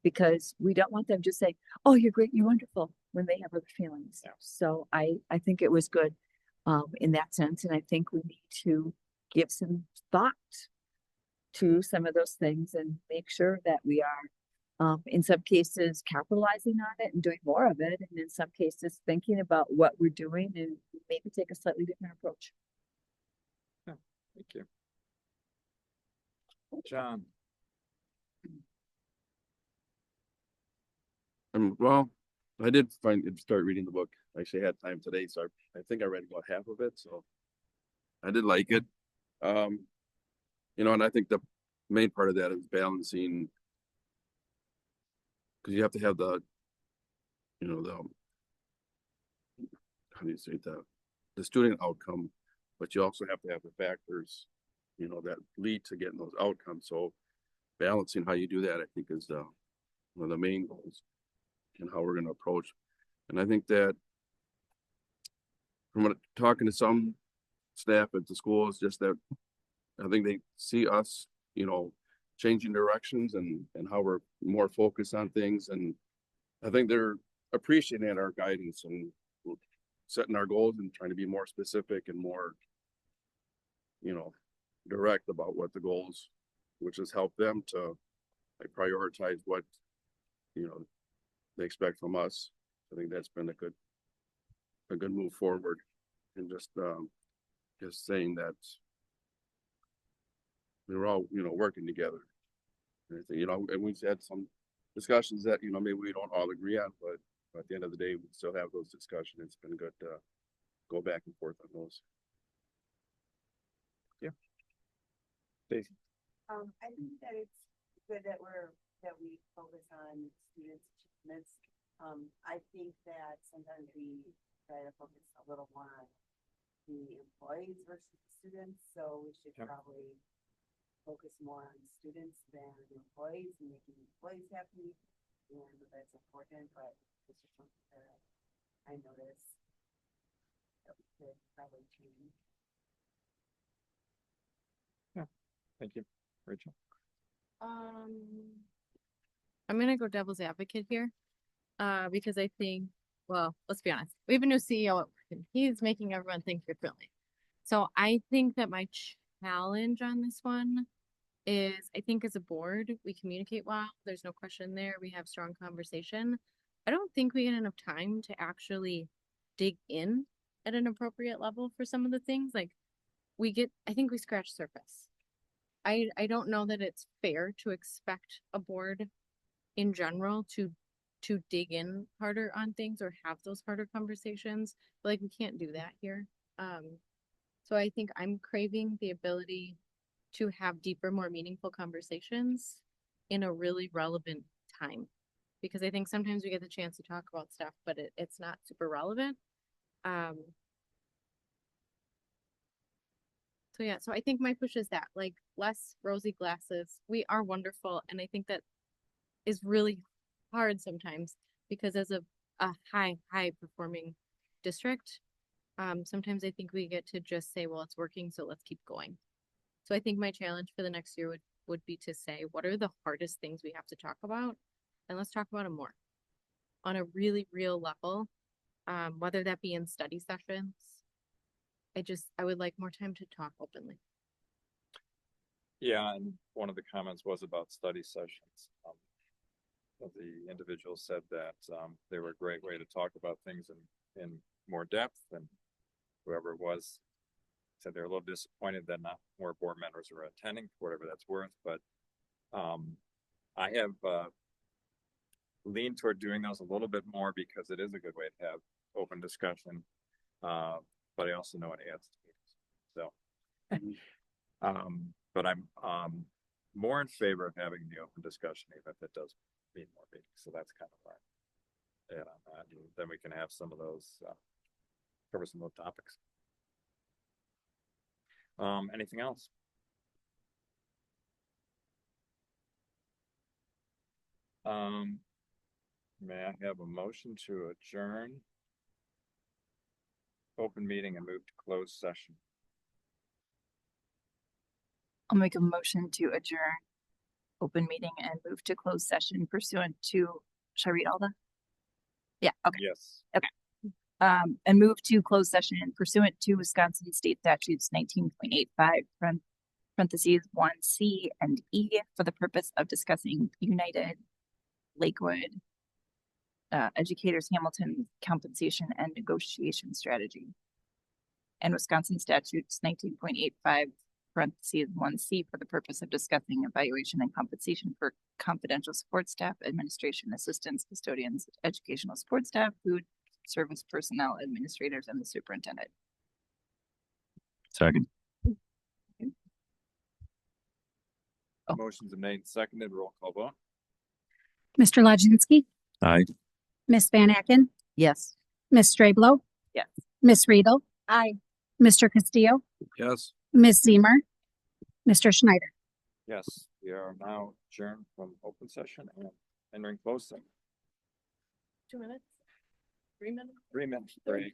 Because we don't want them to say, oh, you're great, you're wonderful, when they have other feelings. Yeah. So I think it was good, in that sense. And I think we need to give some thought to some of those things and make sure that we are, in some cases, capitalizing on it and doing more of it. And in some cases, thinking about what we're doing and maybe take a slightly different approach. Yeah, thank you. John. Well, I did start reading the book. I actually had time today, so I think I read about half of it. So I did like it. You know, and I think the main part of that is balancing, because you have to have the, you know, the, how do you say, the student outcome, but you also have to have the factors, you know, that lead to getting those outcomes. So balancing how you do that, I think, is one of the main goals and how we're going to approach. And I think that from talking to some staff at the school, is just that I think they see us, you know, changing directions and how we're more focused on things. And I think they're appreciating our guidance and setting our goals and trying to be more specific and more, you know, direct about what the goals, which has helped them to like prioritize what, you know, they expect from us. I think that's been a good move forward, and just saying that we're all, you know, working together. And, you know, and we've had some discussions that, you know, maybe we don't all agree on, but at the end of the day, we still have those discussions. It's been good to go back and forth on those. Yeah. Stacy. I think that it's good that we focus on students' achievements. I think that sometimes we try to focus a little more on the employees versus the students, so we should probably focus more on students than the employees and making employees happy. And that's important, but it's just something that I noticed that we could probably change. Yeah, thank you, Rachel. I'm gonna go devil's advocate here, because I think, well, let's be honest, we have a new CEO at work and he's making everyone think differently. So I think that my challenge on this one is, I think as a board, we communicate well. There's no question there. We have strong conversation. I don't think we get enough time to actually dig in at an appropriate level for some of the things. Like I think we scratch surface. I don't know that it's fair to expect a board in general to dig in harder on things or have those harder conversations. But like, we can't do that here. So I think I'm craving the ability to have deeper, more meaningful conversations in a really relevant time. Because I think sometimes we get the chance to talk about stuff, but it's not super relevant. So yeah, so I think my push is that, like, less rosy glasses. We are wonderful, and I think that is really hard sometimes, because as a high performing district, sometimes I think we get to just say, well, it's working, so let's keep going. So I think my challenge for the next year would be to say, what are the hardest things we have to talk about? And let's talk about them more on a really real level, whether that be in study sessions. I would like more time to talk openly. Yeah, and one of the comments was about study sessions. The individual said that they were a great way to talk about things in more depth, and whoever it was said they're a little disappointed that not more board members were attending, whatever that's worth. But I have leaned toward doing those a little bit more because it is a good way to have open discussion. But I also know it adds to so. But I'm, more in favor of having the open discussion, even if it does mean more meetings, so that's kind of why. And then we can have some of those, cover some of those topics. Anything else? May I have a motion to adjourn open meeting and move to closed session? I'll make a motion to adjourn open meeting and move to closed session pursuant to, should I read all the? Yeah, okay. Yes. Okay. And move to closed session pursuant to Wisconsin State Statutes 19.85 parentheses 1C and E for the purpose of discussing United Lakewood Educators Hamilton compensation and negotiation strategy. And Wisconsin Statutes 19.85 parentheses 1C for the purpose of discussing evaluation and compensation for confidential support staff, administration assistants, custodians, educational support staff, food service personnel, administrators, and the superintendent. Second. Motions are made and seconded, roll call vote. Mr. Lazinski, Aye. Miss Van Aken, Yes. Miss Strablo, Yes. Miss Riedel, Aye. Mr. Castillo, Yes. Miss Zimmer, Mr. Schneider. Yes, we are now adjourned from open session and entering closed session. 2 minutes, 3 minutes. 3 minutes break.